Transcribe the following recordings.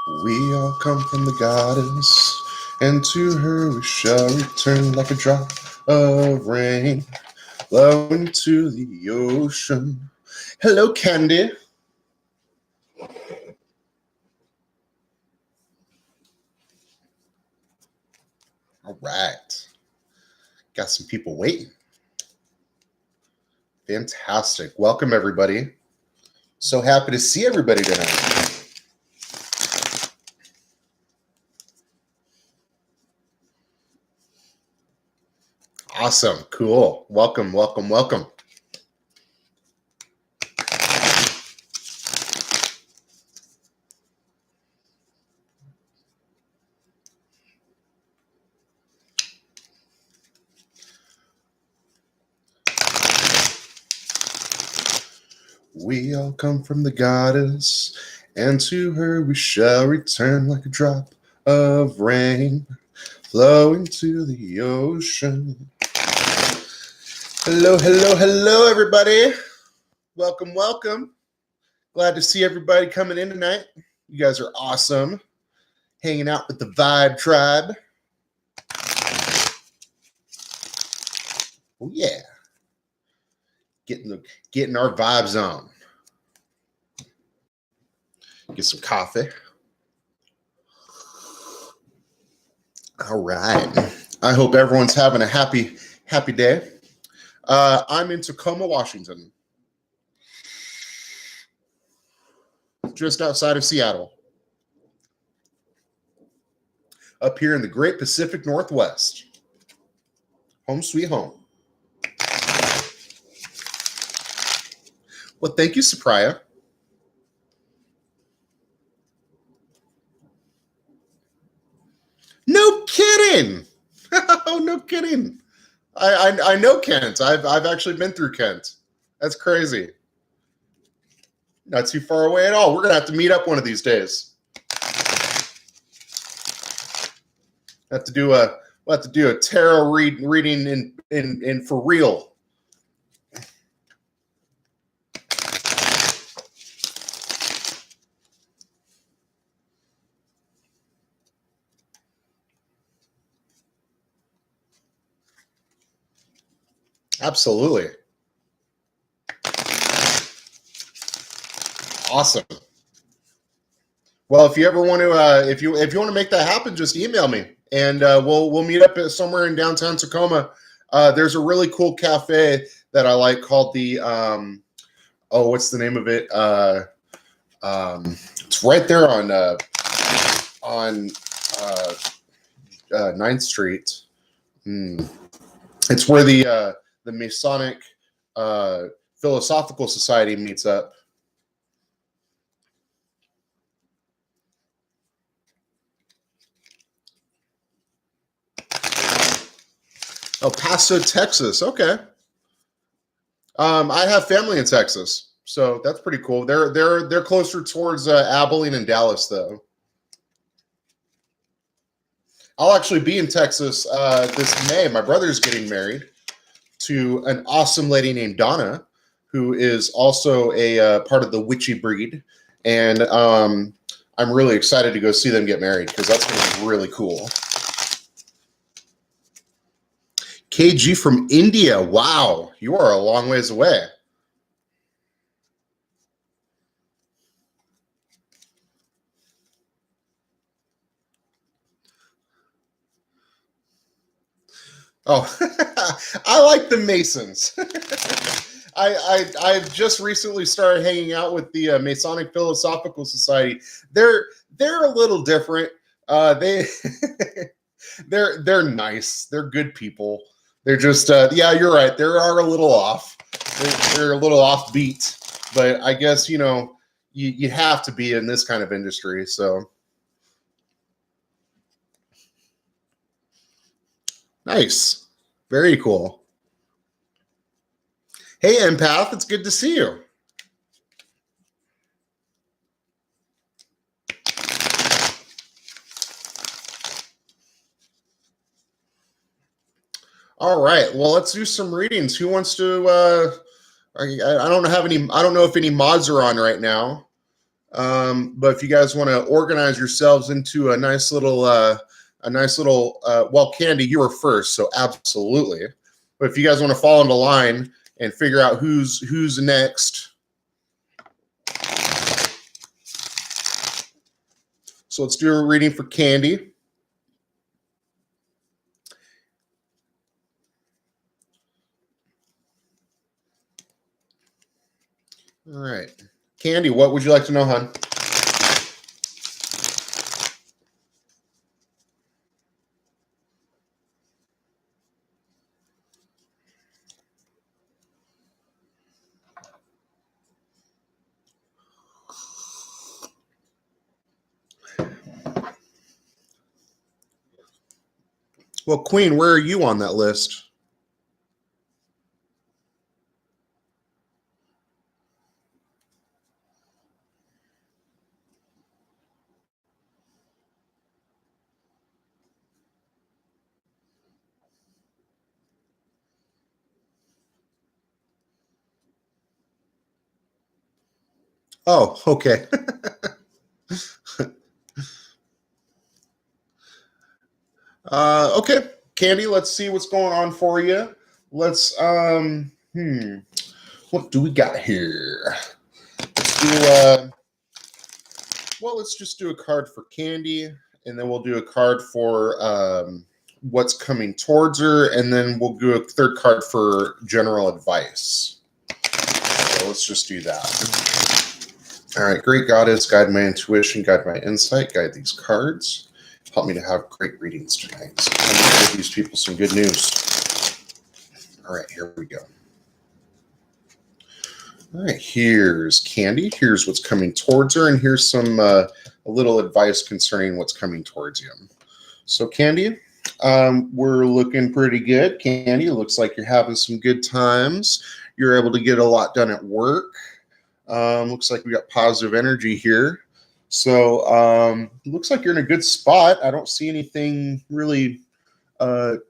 We all come from the goddess, and to her we shall return like a drop of rain, flowing to the ocean. Hello, Candy. All right. Got some people waiting. Fantastic. Welcome, everybody. So happy to see everybody tonight. Awesome. Cool. Welcome, welcome, welcome. We all come from the goddess, and to her we shall return like a drop of rain, flowing to the ocean. Hello, hello, hello, everybody. Welcome, welcome. Glad to see everybody coming in tonight. You guys are awesome. Hanging out with the Vibe Tribe. Oh, yeah. Getting our vibes on. Get some coffee. All right. I hope everyone's having a happy day. I'm in Tacoma, Washington, just outside of Seattle, up here in the Great Pacific Northwest. Home sweet home. Well, thank you, Supriya. No kidding. Oh, no kidding. I know Kent. I've actually been through Kent. That's crazy. Not too far away at all. We're gonna have to meet up one of these days. We'll have to do a tarot reading in for real. Absolutely. Awesome. Well, if you ever want to, if you want to make that happen, just email me, and we'll meet up somewhere in downtown Tacoma. There's a really cool cafe that I like called the what's the name of it? It's right there on 9th Street. It's where the Masonic Philosophical Society meets up. El Paso, Texas. Okay. I have family in Texas, so that's pretty cool. They're closer towards Abilene and Dallas, though. I'll actually be in Texas this May. My brother's getting married to an awesome lady named Donna, who is also a part of the witchy breed, and I'm really excited to go see them get married because that's going to be really cool. KG from India. Wow, you are a long ways away. Oh, I like the Masons. I've just recently started hanging out with the Masonic Philosophical Society. They're a little different. They're nice. They're good people. They're just yeah, you're right. They are a little off. They're a little offbeat, but I guess you have to be in this kind of industry. So nice, very cool. Hey, Empath, it's good to see you. All right. Well, let's do some readings. Who wants to? I don't have any. I don't know if any mods are on right now. But if you guys want to organize yourselves into a nice little, well, Candy, you were first, so absolutely. But if you guys want to fall into line and figure out who's next, so let's do a reading for Candy. All right, Candy, what would you like to know, hon? Well, Queen, where are you on that list? Oh, okay. Okay, Candy, let's see what's going on for you. Let's what do we got here? Let's do well, let's just do a card for Candy, and then we'll do a card for what's coming towards her, and then we'll do a third card for general advice. So let's just do that. All right, great goddess, guide my intuition, guide my insight, guide these cards. Help me to have great readings tonight. So I'm going to give these people some good news. All right, here we go. All right, here's Candy. Here's what's coming towards her, and here's some a little advice concerning what's coming towards you. So, Candy, we're looking pretty good. Candy, looks like you're having some good times. You're able to get a lot done at work. Looks like we got positive energy here. So, looks like you're in a good spot. I don't see anything really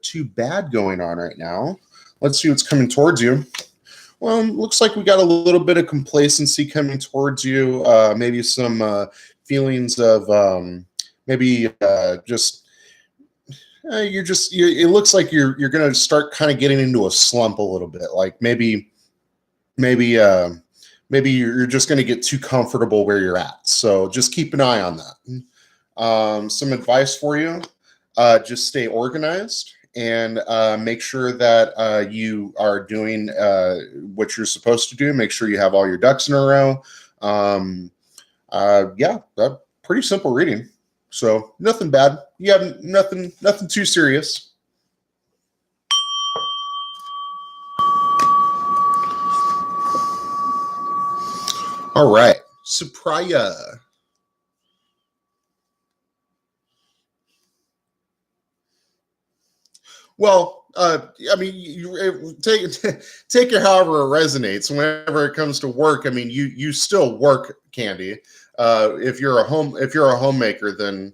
too bad going on right now. Let's see what's coming towards you. Well, looks like we got a little bit of complacency coming towards you. Maybe some feelings of maybe just it looks like you're going to start kind of getting into a slump a little bit. Like maybe you're just going to get too comfortable where you're at. So just keep an eye on that. Some advice for you: just stay organized. And make sure that you are doing what you're supposed to do. Make sure you have all your ducks in a row. Yeah, pretty simple reading. So nothing bad. You have nothing too serious. All right, Supriya. Well, I mean, you take take it however it resonates. Whenever it comes to work, I mean, you still work, Candy. If you're a homemaker, then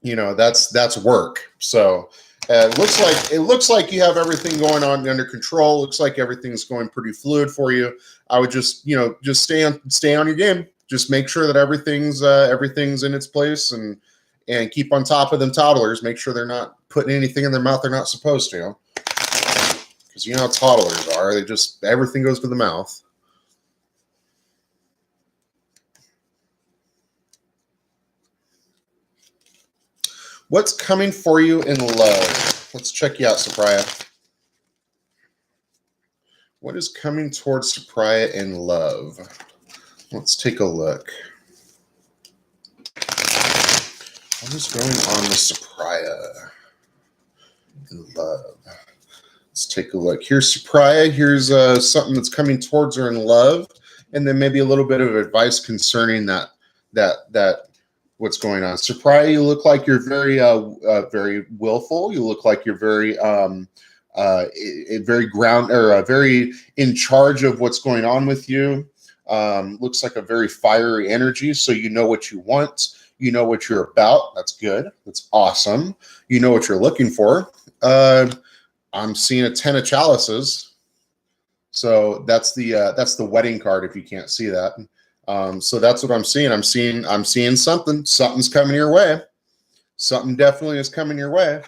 that's work. So it looks like you have everything going on under control. Looks like everything's going pretty fluid for you. I would just stay on your game. Just make sure that everything's in its place and keep on top of them toddlers. Make sure they're not putting anything in their mouth they're not supposed to. Because you know how toddlers are. Everything goes to the mouth. What's coming for you in love? Let's check you out, Supriya. What is coming towards Supriya in love? Let's take a look. What is going on with Supriya in love? Let's take a look. Here's Supriya. Here's something that's coming towards her in love, and then maybe a little bit of advice concerning that what's going on. Supriya, you look like you're very very willful. You look like you're very very in charge of what's going on with you. Looks like a very fiery energy. So you know what you want. You know what you're about. That's good. That's awesome. You know what you're looking for. I'm seeing a 10 of chalices. So that's the wedding card if you can't see that. So that's what I'm seeing. I'm seeing something. Something's coming your way. Something definitely is coming your way.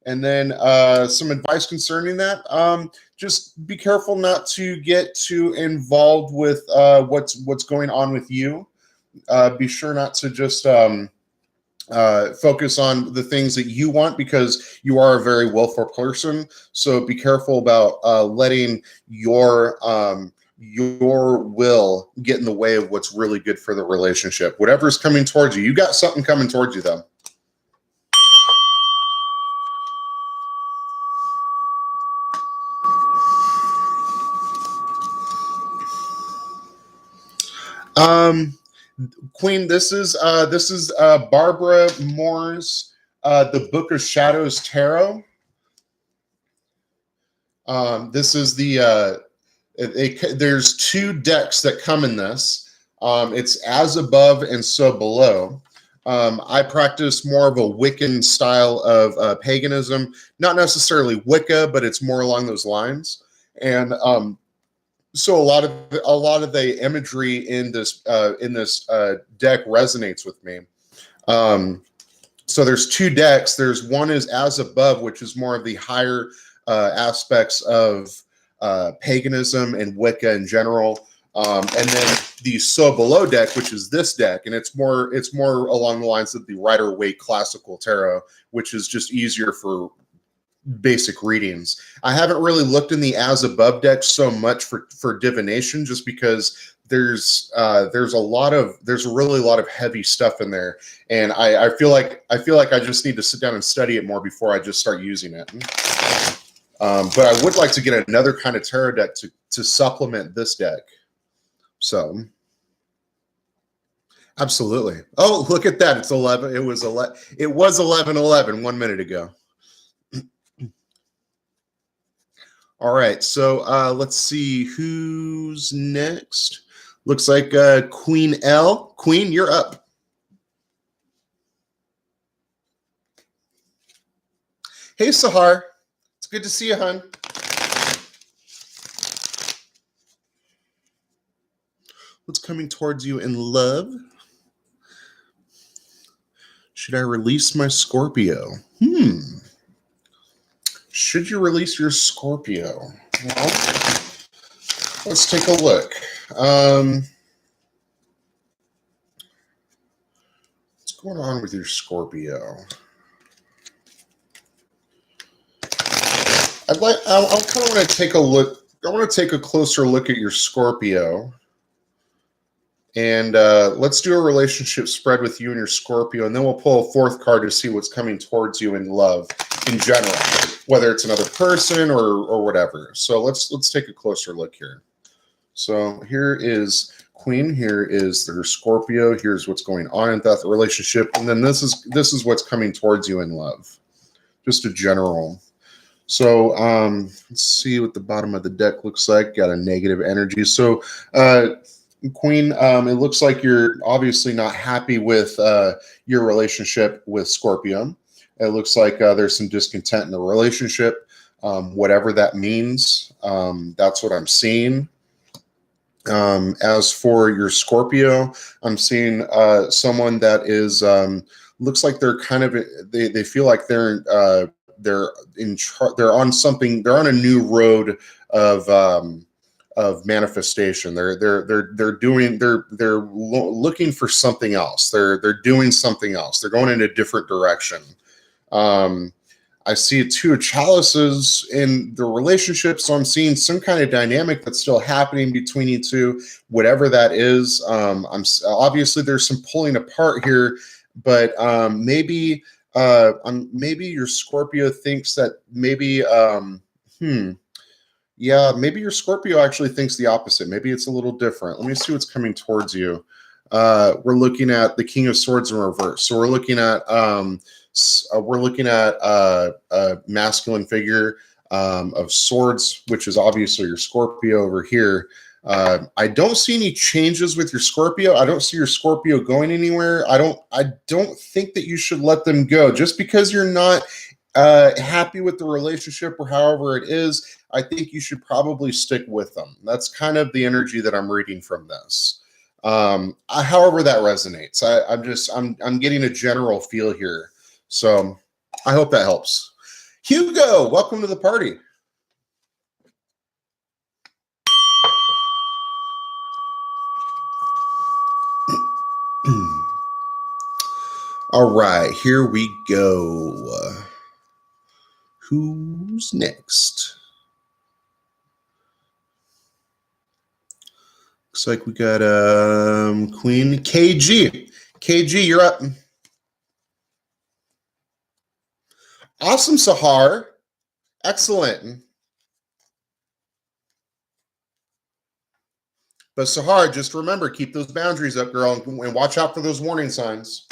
And then some advice concerning that. Just be careful not to get too involved with what's going on with you. Be sure not to just focus on the things that you want, because you are a very willful person. So be careful about letting your will get in the way of what's really good for the relationship. Whatever's coming towards you, you got something coming towards you, though. Um, Queen, this is Barbara Moore's The Book of Shadows Tarot. This is there's two decks that come in this. It's as above and so below. I practice more of a Wiccan style of paganism, not necessarily Wicca, but it's more along those lines. And so a lot of the imagery in this deck resonates with me. So there's two decks. There's one is as above, which is more of the higher aspects of paganism and Wicca in general, and then the so below deck, which is this deck, and it's more along the lines of the Rider-Waite Classical Tarot, which is just easier for basic readings. I haven't really looked in the as above deck so much for divination, just because there's a really lot of heavy stuff in there, and I feel like I just need to sit down and study it more before I just start using it. But I would like to get another kind of tarot deck to supplement this deck. So absolutely. Oh, look at that. It's 11. It was 11:11 1 minute ago. All right, so let's see who's next. Looks like Queen L. Queen, you're up. Hey, Sahar. It's good to see you, hon. What's coming towards you in love? Should I release my Scorpio? Should you release your Scorpio? Well, let's take a look. What's going on with your Scorpio? I kind of want to take a look. I want to take a closer look at your Scorpio. And let's do a relationship spread with you and your Scorpio, and then we'll pull a fourth card to see what's coming towards you in love in general, whether it's another person or whatever. So let's take a closer look here. So here is Queen. Here is their Scorpio. Here's what's going on in that relationship, and then this is what's coming towards you in love. Just a general. So let's see what the bottom of the deck looks like. Got a negative energy. So Queen, it looks like you're obviously not happy with your relationship with Scorpio. It looks like there's some discontent in the relationship, whatever that means. That's what I'm seeing. As for your Scorpio, I'm seeing someone that is looks like they're kind of they feel like they're on something. They're on a new road of manifestation. They're looking for something else. They're doing something else. They're going in a different direction. I see a two of chalices in the relationship, so I'm seeing some kind of dynamic that's still happening between you two, whatever that is. Obviously there's some pulling apart here, but maybe your Scorpio thinks that maybe maybe your Scorpio actually thinks the opposite. Maybe it's a little different. Let me see what's coming towards you. We're looking at the King of Swords in reverse. So we're looking at a masculine figure of swords, which is obviously your Scorpio over here. I don't see any changes with your Scorpio. I don't see your Scorpio going anywhere. I don't think that you should let them go just because you're not happy with the relationship or however it is. I think you should probably stick with them. That's kind of the energy that I'm reading from this. However that resonates. I'm getting a general feel here. So I hope that helps. Hugo, welcome to the party. All right, here we go. Who's next? Looks like we got Queen KG. KG, you're up. Awesome, Sahar. Excellent. But Sahar, just remember, keep those boundaries up, girl, and watch out for those warning signs.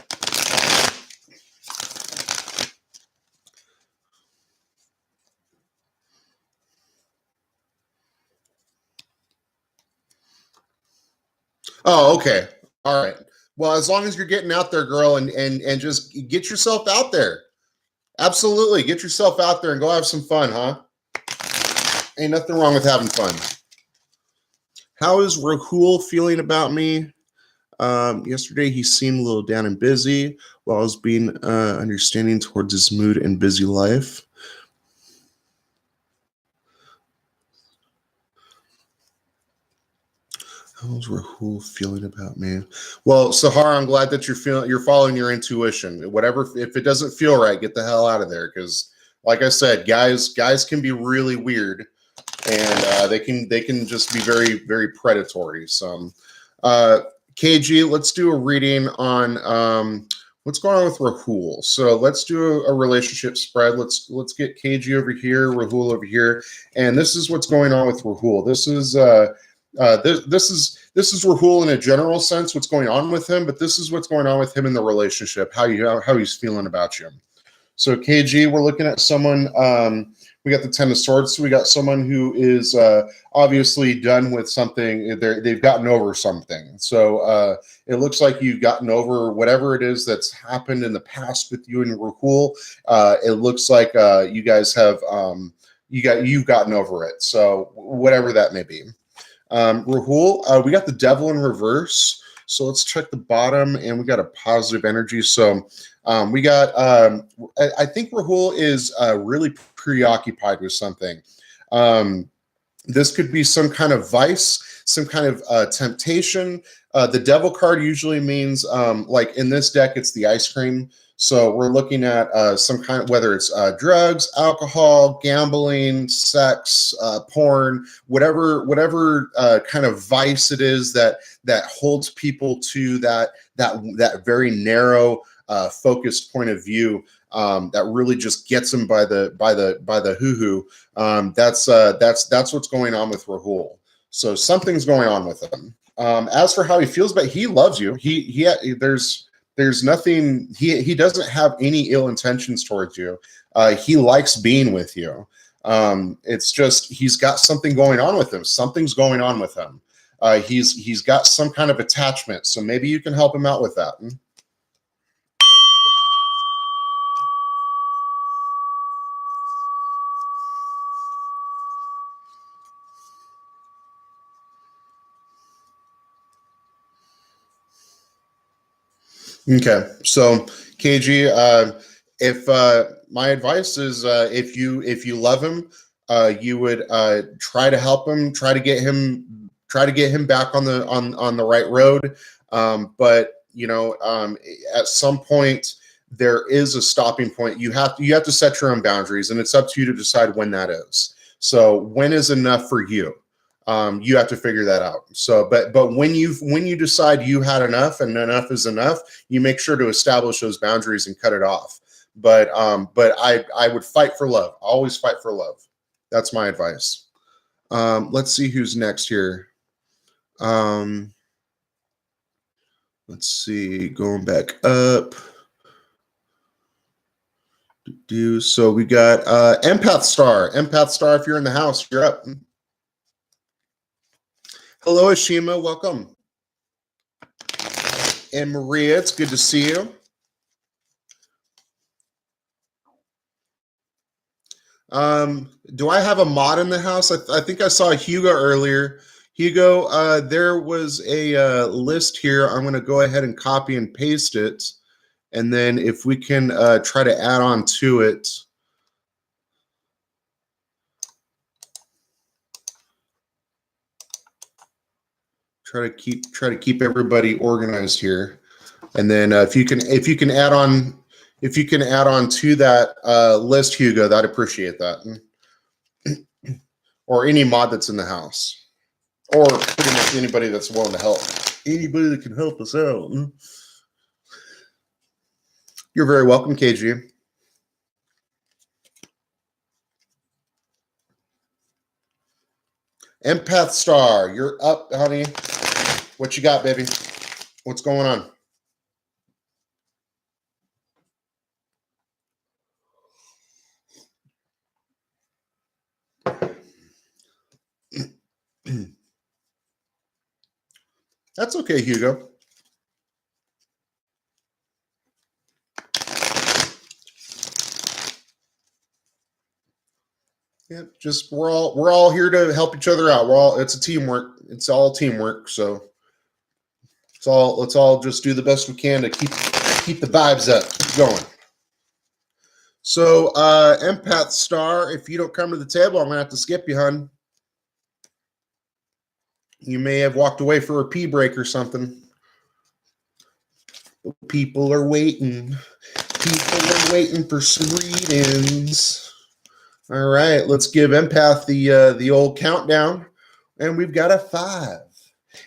Oh, okay. All right. Well, as long as you're getting out there, girl, and just get yourself out there. Absolutely. Get yourself out there and go have some fun, huh? Ain't nothing wrong with having fun. How is Rahul feeling about me? Yesterday, he seemed a little down and busy while I was being understanding towards his mood and busy life. How's Rahul feeling about me? Well, Sahar, I'm glad that you're following your intuition. Whatever, if it doesn't feel right, get the hell out of there. Because, like I said, guys can be really weird, and they can just be very, very predatory. So, KG, let's do a reading on what's going on with Rahul. So let's do a relationship spread. Let's get KG over here, Rahul over here, and this is what's going on with Rahul. This is this is Rahul in a general sense, what's going on with him, but this is what's going on with him in the relationship, how he's feeling about you. So KG, we're looking at someone. We got the Ten of Swords. So we got someone who is obviously done with something. They've gotten over something. So it looks like you've gotten over whatever it is that's happened in the past with you and Rahul. It looks like you guys have you've gotten over it. So whatever that may be. Rahul, we got the Devil in reverse. So let's check the bottom, and we got a positive energy. So we got, I think Rahul is really preoccupied with something. This could be some kind of vice, some kind of temptation. The Devil card usually means, like in this deck, it's the ice cream. So we're looking at some kind of, whether it's drugs, alcohol, gambling, sex, porn, whatever kind of vice it is that holds people to that very narrow, focused point of view, that really just gets them by the hoo-hoo. That's what's going on with Rahul. So something's going on with him. As for how he feels, but he loves you. There's nothing, he doesn't have any ill intentions towards you. He likes being with you. It's just, he's got something going on with him. Something's going on with him. He's got some kind of attachment. So maybe you can help him out with that. Okay, so KG, if my advice is, if you love him, you would try to help him, try to get him back on the right road. But at some point there is a stopping point. You have to set your own boundaries, and it's up to you to decide when that is. So when is enough for you? You have to figure that out. So, but when you decide you had enough and enough is enough, you make sure to establish those boundaries and cut it off. But I would fight for love. Always fight for love. That's my advice. Let's see who's next here. Let's see, going back up. So we got Empath Star. Empath Star, if you're in the house, you're up. Hello, Ashima. Welcome. And Maria, it's good to see you. Do I have a mod in the house? I think I saw Hugo earlier. Hugo, there was a list here. I'm going to go ahead and copy and paste it. And then if we can try to add on to it. Try to keep everybody organized here. And then if you can add on to that list, Hugo, I'd appreciate that. Or any mod that's in the house. Or pretty much anybody that's willing to help. Anybody that can help us out. You're very welcome, KG. Empath Star, you're up, honey. What you got, baby? What's going on? That's okay, Hugo. Yeah, just we're all here to help each other out. It's a teamwork. It's all teamwork. So let's all just do the best we can to keep the vibes up, keep going. So Empath Star, if you don't come to the table, I'm gonna have to skip you, hun. You may have walked away for a pee break or something. People are waiting. People are waiting for some readings. All right, let's give Empath the old countdown. And we've got a 5.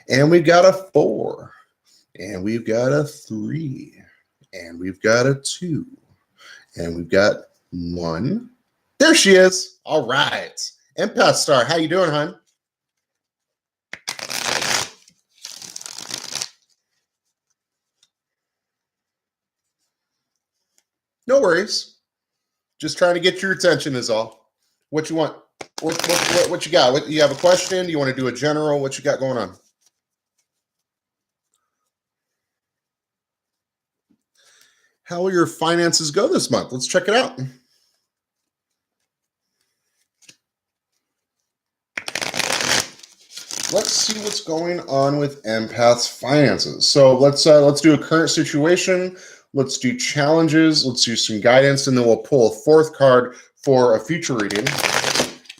And we've got a 4. And we've got a 3. And we've got a 2. And we've got 1. There she is. All right. Empath Star, how you doing, hon? No worries. Just trying to get your attention is all. What you want? What you got? What, you have a question? Do you want to do a general? What you got going on? How will your finances go this month? Let's check it out. Let's see what's going on with Empath's finances. So let's do a current situation. Let's do challenges. Let's do some guidance, and then we'll pull a 4th card for a future reading.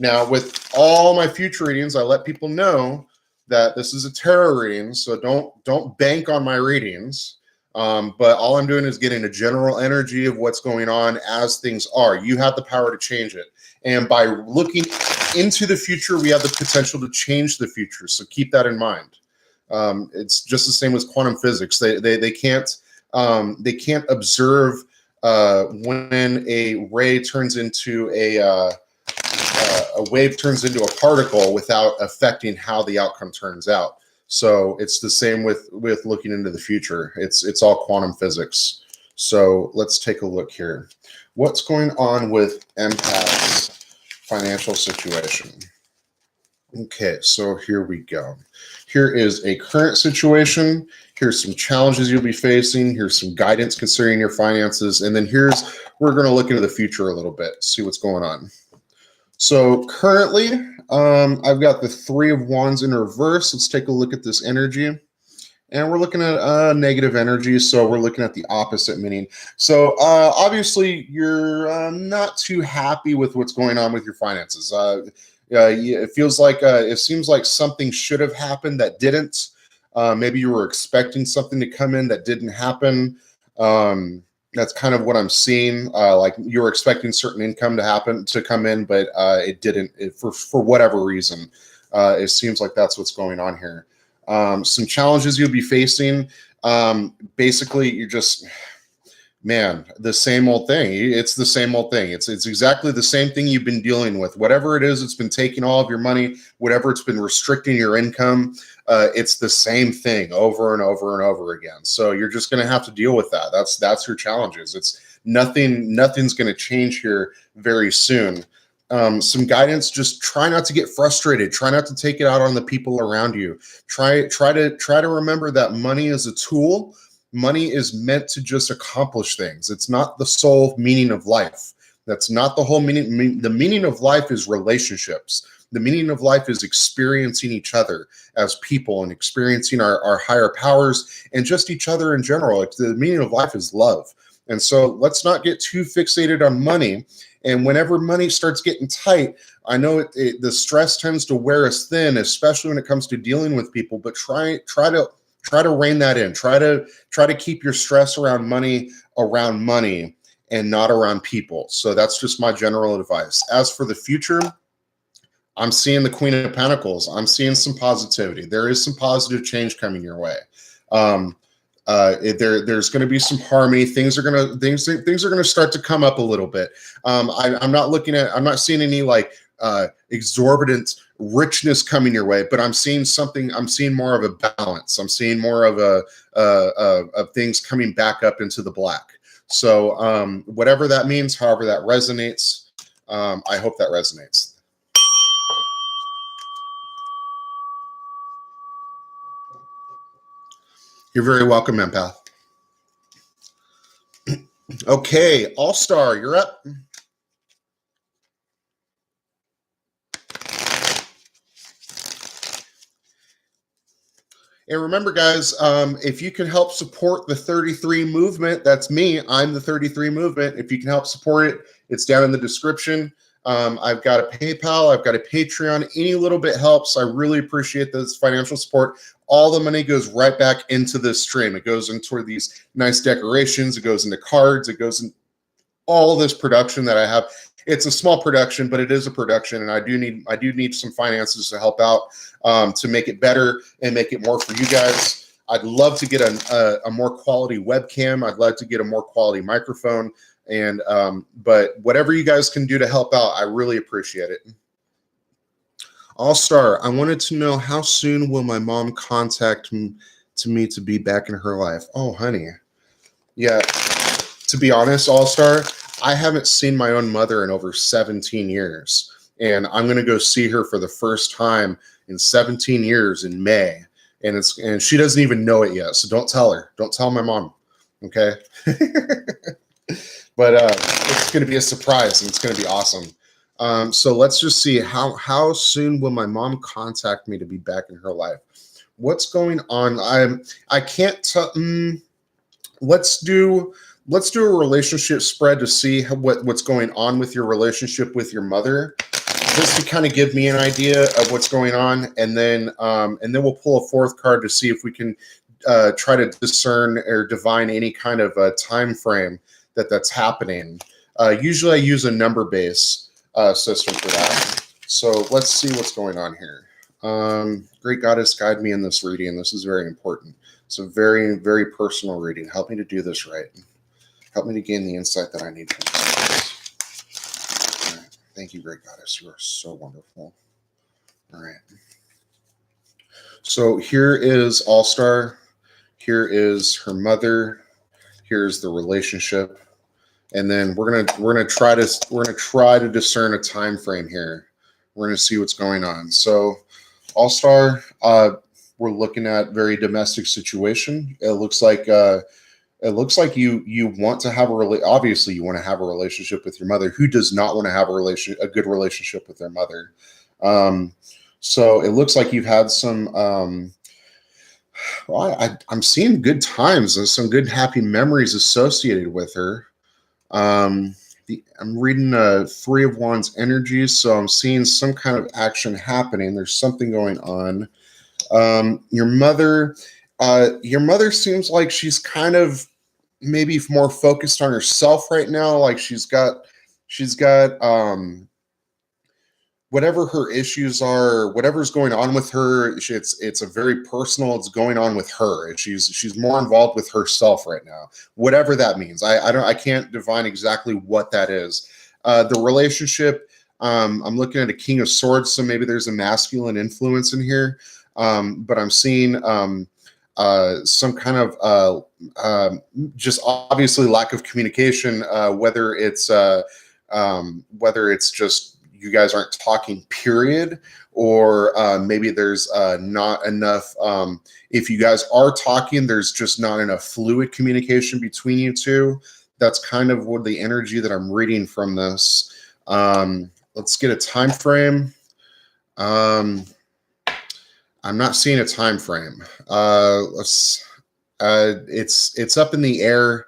Now, with all my future readings, I let people know that this is a tarot reading, so don't bank on my readings. But all I'm doing is getting a general energy of what's going on as things are. You have the power to change it. And by looking into the future, we have the potential to change the future. So keep that in mind. It's just the same with quantum physics. They can't observe when a ray turns into a wave turns into a particle without affecting how the outcome turns out. So it's the same with looking into the future. It's all quantum physics. So let's take a look here. What's going on with Empath's financial situation? Okay, so here we go. Here is a current situation. Here's some challenges you'll be facing. Here's some guidance concerning your finances. And then we're going to look into the future a little bit, see what's going on. So currently, I've got the 3 of Wands in reverse. Let's take a look at this energy. And we're looking at negative energy, so we're looking at the opposite meaning. So obviously, you're not too happy with what's going on with your finances. It seems like something should have happened that didn't. Maybe you were expecting something to come in that didn't happen. That's kind of what I'm seeing. Like you were expecting certain income to come in, but it didn't for whatever reason. It seems like that's what's going on here. Some challenges you'll be facing. Basically, you're just, man, the same old thing. It's the same old thing. It's exactly the same thing you've been dealing with. Whatever it is, it's been taking all of your money. Whatever it's been restricting your income. It's the same thing over and over and over again. So you're just going to have to deal with that. That's your challenges. It's nothing's going to change here very soon. Some guidance, just try not to get frustrated. Try not to take it out on the people around you. Try to remember that money is a tool. Money is meant to just accomplish things. It's not the sole meaning of life. That's not the whole meaning. The meaning of life is relationships. The meaning of life is experiencing each other as people and experiencing our higher powers and just each other in general. The meaning of life is love. And so let's not get too fixated on money. And whenever money starts getting tight, I know the stress tends to wear us thin, especially when it comes to dealing with people, but try to rein that in. Try to keep your stress around money and not around people. So that's just my general advice. As for the future, I'm seeing the Queen of Pentacles. I'm seeing some positivity. There is some positive change coming your way. There's going to be some harmony. Things are going to start to come up a little bit. I'm not seeing any like exorbitant richness coming your way, but I'm seeing more of a balance. I'm seeing more of of things coming back up into the black. So whatever that means, however that resonates, I hope that resonates. You're very welcome, Empath. Okay, All-Star, you're up. And remember, guys, if you can help support the 33 movement, that's me. I'm the 33 movement. If you can help support it, it's down in the description. I've got a PayPal. I've got a Patreon. Any little bit helps. I really appreciate this financial support. All the money goes right back into this stream. It goes into these nice decorations. It goes into cards. It goes in all this production that I have. It's a small production, but it is a production, and I do need some finances to help out to make it better and make it more for you guys. I'd love to get a more quality webcam. I'd love to get a more quality microphone, and but whatever you guys can do to help out, I really appreciate it. All-Star, I wanted to know, how soon will my mom contact me to be back in her life? Oh, honey. Yeah, to be honest, All-Star, I haven't seen my own mother in over 17 years. And I'm going to go see her for the first time in 17 years in May. And she doesn't even know it yet. So don't tell her. Don't tell my mom. Okay? But it's going to be a surprise, and it's going to be awesome. So let's just see, how soon will my mom contact me to be back in her life? What's going on? I can't tell. Let's do a relationship spread to see what's going on with your relationship with your mother, just to kind of give me an idea of what's going on, and then we'll pull a fourth card to see if we can try to discern or divine any kind of time frame that's happening. Usually I use a number base system for that. So let's see what's going on here. Great Goddess, guide me in this reading. This is very important. It's a very, very personal reading. Help me to do this right. Help me to gain the insight that I need from this. All right. Thank you, Great Goddess. You are so wonderful. All right. So here is All-Star. Here is her mother. Here's the relationship. And then we're gonna try to discern a time frame here. We're gonna see what's going on. So, All-Star, we're looking at very domestic situation. It looks like you want to have obviously you want to have a relationship with your mother. Who does not want to have a good relationship with their mother? So it looks like you've had some. I'm seeing good times and some good happy memories associated with her. I'm reading Three of Wands energies, so I'm seeing some kind of action happening. There's something going on. Your mother seems like she's kind of maybe more focused on herself right now. Like she's got whatever her issues are, whatever's going on with her, it's a very personal. It's going on with her. She's more involved with herself right now. Whatever that means, I can't divine exactly what that is. The relationship, I'm looking at a King of Swords, so maybe there's a masculine influence in here. But I'm seeing some kind of just obviously lack of communication, whether it's just you guys aren't talking, period, or maybe there's not enough. If you guys are talking, there's just not enough fluid communication between you two. That's kind of what the energy that I'm reading from this. Let's get a time frame. I'm not seeing a time frame. It's up in the air.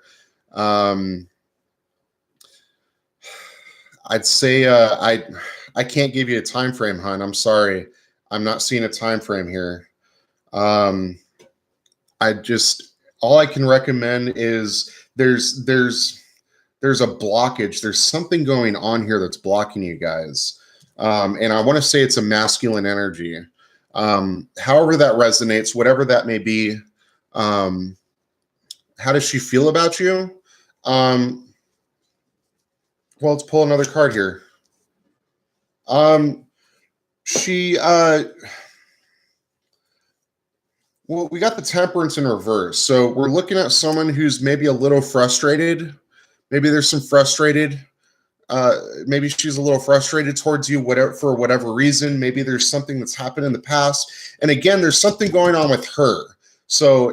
I'd say I can't give you a time frame, hon. I'm sorry. I'm not seeing a time frame here. I just all I can recommend is there's a blockage. There's something going on here that's blocking you guys. And I want to say it's a masculine energy. However that resonates, whatever that may be. How does she feel about you? Well, let's pull another card here. She well, we got the Temperance in reverse. So we're looking at someone who's maybe a little frustrated. Maybe there's some frustrated. Maybe she's a little frustrated towards you, whatever for whatever reason. Maybe there's something that's happened in the past, and again, there's something going on with her. So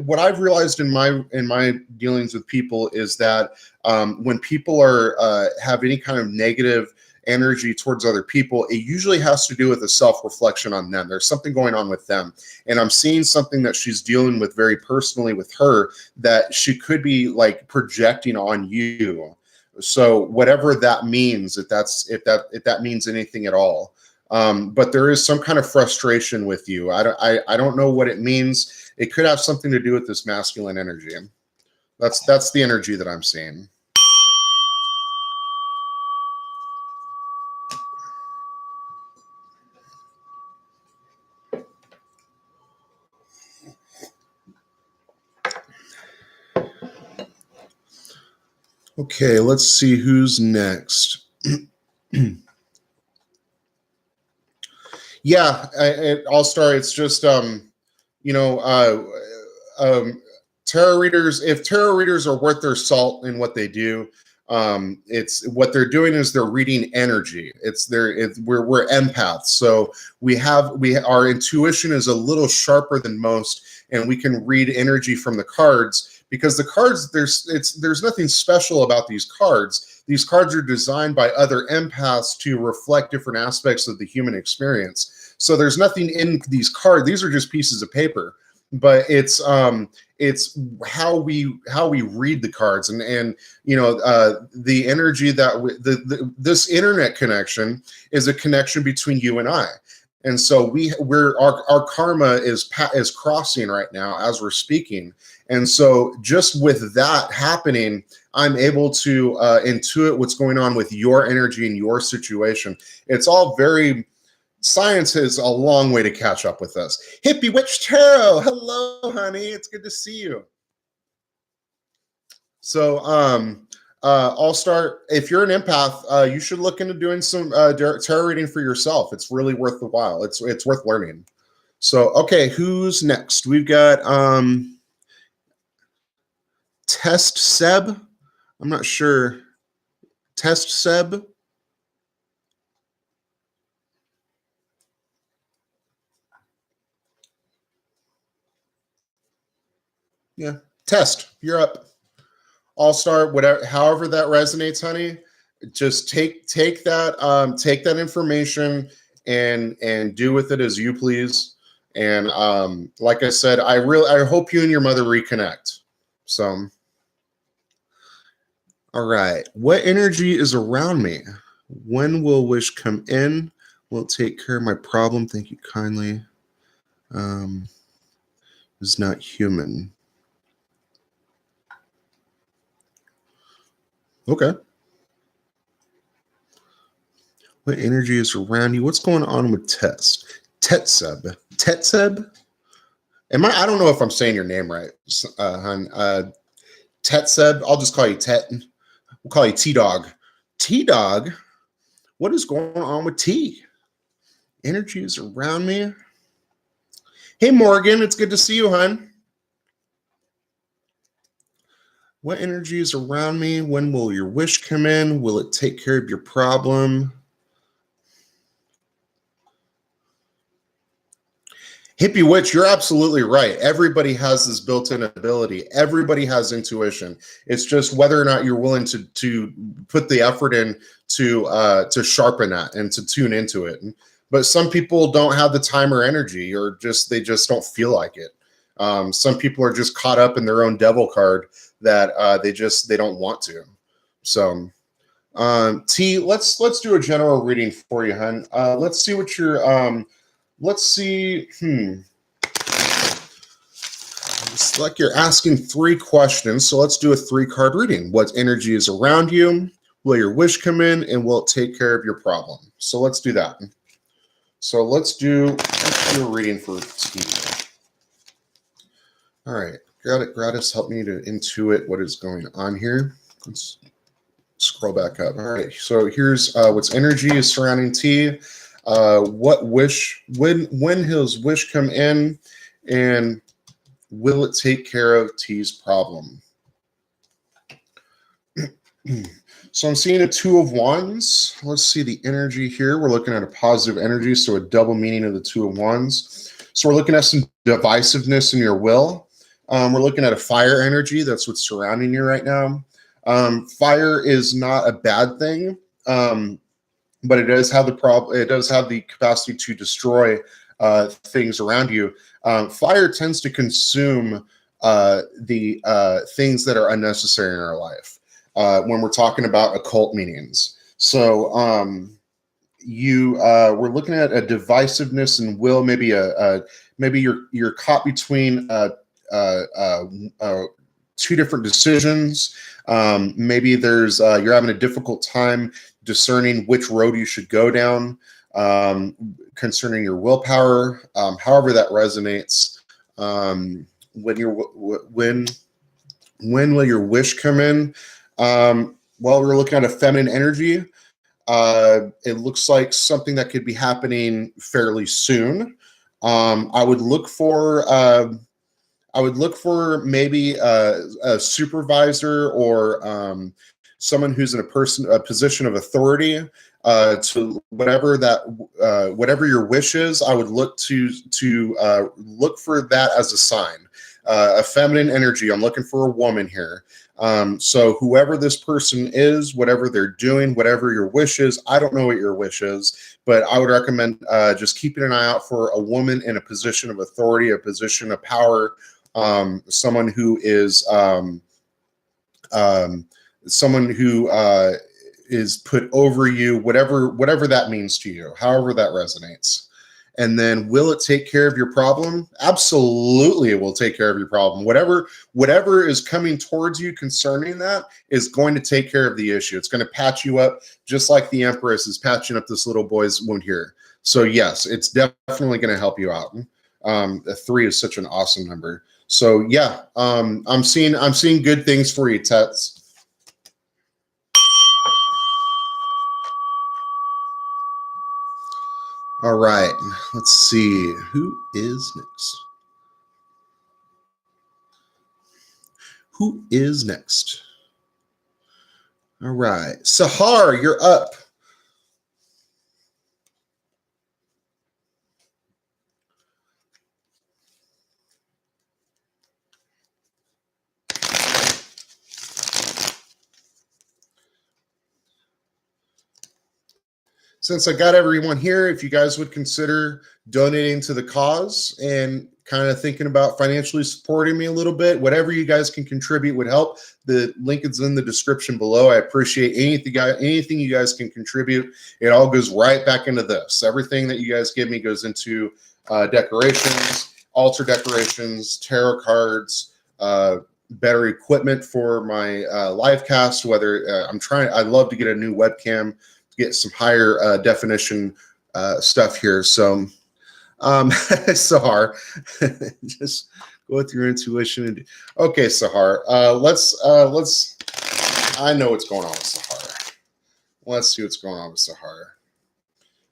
what I've realized in my dealings with people is that when people are have any kind of negative energy towards other people, it usually has to do with a self-reflection on them. There's something going on with them, and I'm seeing something that she's dealing with very personally with her that she could be like projecting on you. So whatever that means, if that means anything at all, but there is some kind of frustration with you. I don't know what it means. It could have something to do with this masculine energy. That's the energy that I'm seeing. Okay, let's see who's next. Yeah, I'll start. It's just tarot readers. If tarot readers are worth their salt in what they do, it's what they're doing is they're reading energy. We're empaths, so our intuition is a little sharper than most, and we can read energy from the cards. Because the cards, there's nothing special about these cards. These cards are designed by other empaths to reflect different aspects of the human experience. So there's nothing in these cards. These are just pieces of paper, but it's how we read the cards, and the energy that this internet connection is a connection between you and I. And so our karma is crossing right now as we're speaking. And so just with that happening, I'm able to intuit what's going on with your energy and your situation. It's all science is a long way to catch up with us. Hippie Witch Tarot, hello, honey. It's good to see you. So I'll start. If you're an empath, you should look into doing some tarot reading for yourself. It's really worth the while. It's worth learning. So, okay, who's next? We've got Test Seb. I'm not sure. Test Seb. Yeah, Test. You're up. I'll start. However that resonates, honey. Just take that information and do with it as you please. And like I said, I hope you and your mother reconnect. So, all right. What energy is around me? When will wish come in? Will it take care of my problem? Thank you kindly. Is not human. Okay. What energy is around you? What's going on with Tetseb? Tetseb? I don't know if I'm saying your name right, hon. Tetseb. I'll just call you Tet. We'll call you T-Dog. T-Dog? What is going on with T? Energy is around me. Hey, Morgan. It's good to see you, hon. What energy is around me? When will your wish come in? Will it take care of your problem? Hippie Witch, you're absolutely right. Everybody has this built-in ability. Everybody has intuition. It's just whether or not you're willing to put the effort in to sharpen that and to tune into it. But some people don't have the time or energy, or they just don't feel like it. Some people are just caught up in their own devil card that they don't want to. So T, let's do a general reading for you, hun. Let's see what your let's see. It's like you're asking 3 questions, so let's do a 3-card reading. What energy is around you? Will your wish come in, and will it take care of your problem? So let's do that. So let's do a reading for T. All right, Gratis, help me to intuit what is going on here. Let's scroll back up. All right, so here's what's energy is surrounding T. What wish? When his wish come in, and will it take care of T's problem? So I'm seeing a 2 of Wands. Let's see the energy here. We're looking at a positive energy, so a double meaning of the 2 of Wands. So we're looking at some divisiveness in your will. We're looking at a fire energy. That's what's surrounding you right now. Fire is not a bad thing, but it does have the problem. It does have the capacity to destroy things around you. Fire tends to consume the things that are unnecessary in our life. When we're talking about occult meanings. So we're looking at a divisiveness and will, maybe maybe you're caught between 2 different decisions. Maybe there's you're having a difficult time discerning which road you should go down concerning your willpower. However that resonates. When will your wish come in? Well, we're looking at a feminine energy. It looks like something that could be happening fairly soon. I would look for maybe a supervisor or someone who's in a position of authority to whatever your wish is. I would look to look for that as a sign. A feminine energy. I'm looking for a woman here. So whoever this person is, whatever they're doing, whatever your wish is, I don't know what your wish is, but I would recommend just keeping an eye out for a woman in a position of authority, a position of power, someone who is put over you, whatever that means to you, however that resonates. And then will it take care of your problem? Absolutely, it will take care of your problem. Whatever is coming towards you concerning that is going to take care of the issue. It's going to patch you up just like the Empress is patching up this little boy's wound here. So yes, it's definitely going to help you out. A 3 is such an awesome number. So yeah, I'm seeing good things for you, Tets. All right, let's see. Who is next? Who is next? All right, Sahar, you're up. Since I got everyone here, if you guys would consider donating to the cause and kind of thinking about financially supporting me a little bit, whatever you guys can contribute would help. The link is in the description below. I appreciate anything you guys can contribute. It all goes right back into this. Everything that you guys give me goes into decorations, altar decorations, tarot cards, better equipment for my live cast. Whether I'd love to get a new webcam, get some higher definition stuff here. So Sahar, just go with your intuition. Okay, Sahar, let's I know what's going on with Sahar. Let's see what's going on with Sahar.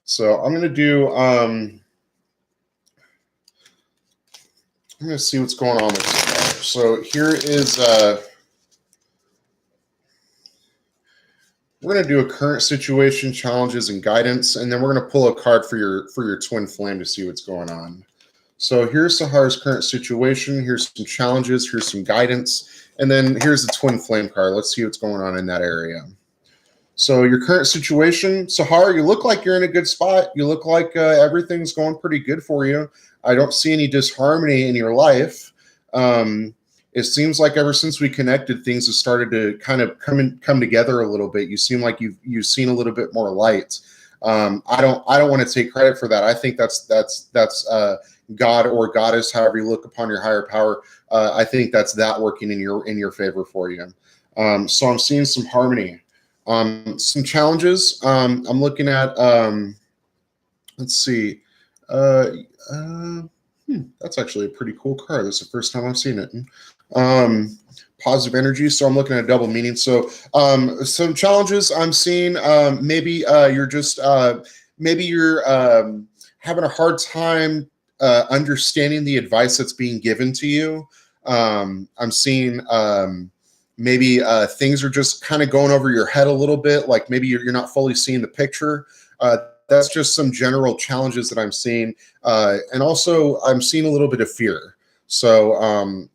So I'm going to see what's going on with Sahar. So here is we're going to do a current situation, challenges, and guidance, and then we're going to pull a card for your twin flame to see what's going on. So here's Sahar's current situation. Here's some challenges. Here's some guidance, and then here's the twin flame card. Let's see what's going on in that area. So your current situation, Sahar, you look like you're in a good spot. You look like everything's going pretty good for you. I don't see any disharmony in your life. It seems like ever since we connected, things have started to kind of come together a little bit. You seem like you've seen a little bit more light. I don't want to take credit for that. I think that's God or goddess, however you look upon your higher power. I think that's that working in your favor for you. So I'm seeing some harmony. Some challenges. I'm looking at. Let's see. That's actually a pretty cool card. That's the first time I've seen it. Positive energy. So I'm looking at a double meaning. So some challenges I'm seeing. Maybe you're just maybe you're having a hard time understanding the advice that's being given to you. I'm seeing maybe things are just kind of going over your head a little bit. Like maybe you're not fully seeing the picture. That's just some general challenges that I'm seeing. And also I'm seeing a little bit of fear. So I'm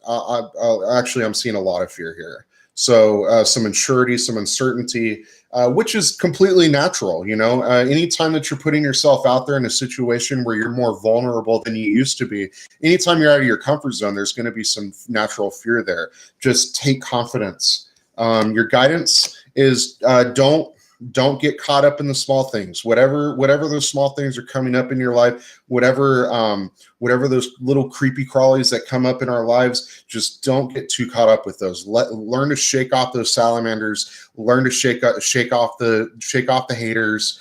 seeing a lot of fear here. So some immaturity, some uncertainty, which is completely natural. You know, anytime that you're putting yourself out there in a situation where you're more vulnerable than you used to be, anytime you're out of your comfort zone, there's going to be some natural fear there. Just take confidence. Your guidance is don't get caught up in the small things. Whatever those small things are coming up in your life, whatever those little creepy crawlies that come up in our lives, just don't get too caught up with those. Learn to shake off those salamanders. Learn to shake off the haters.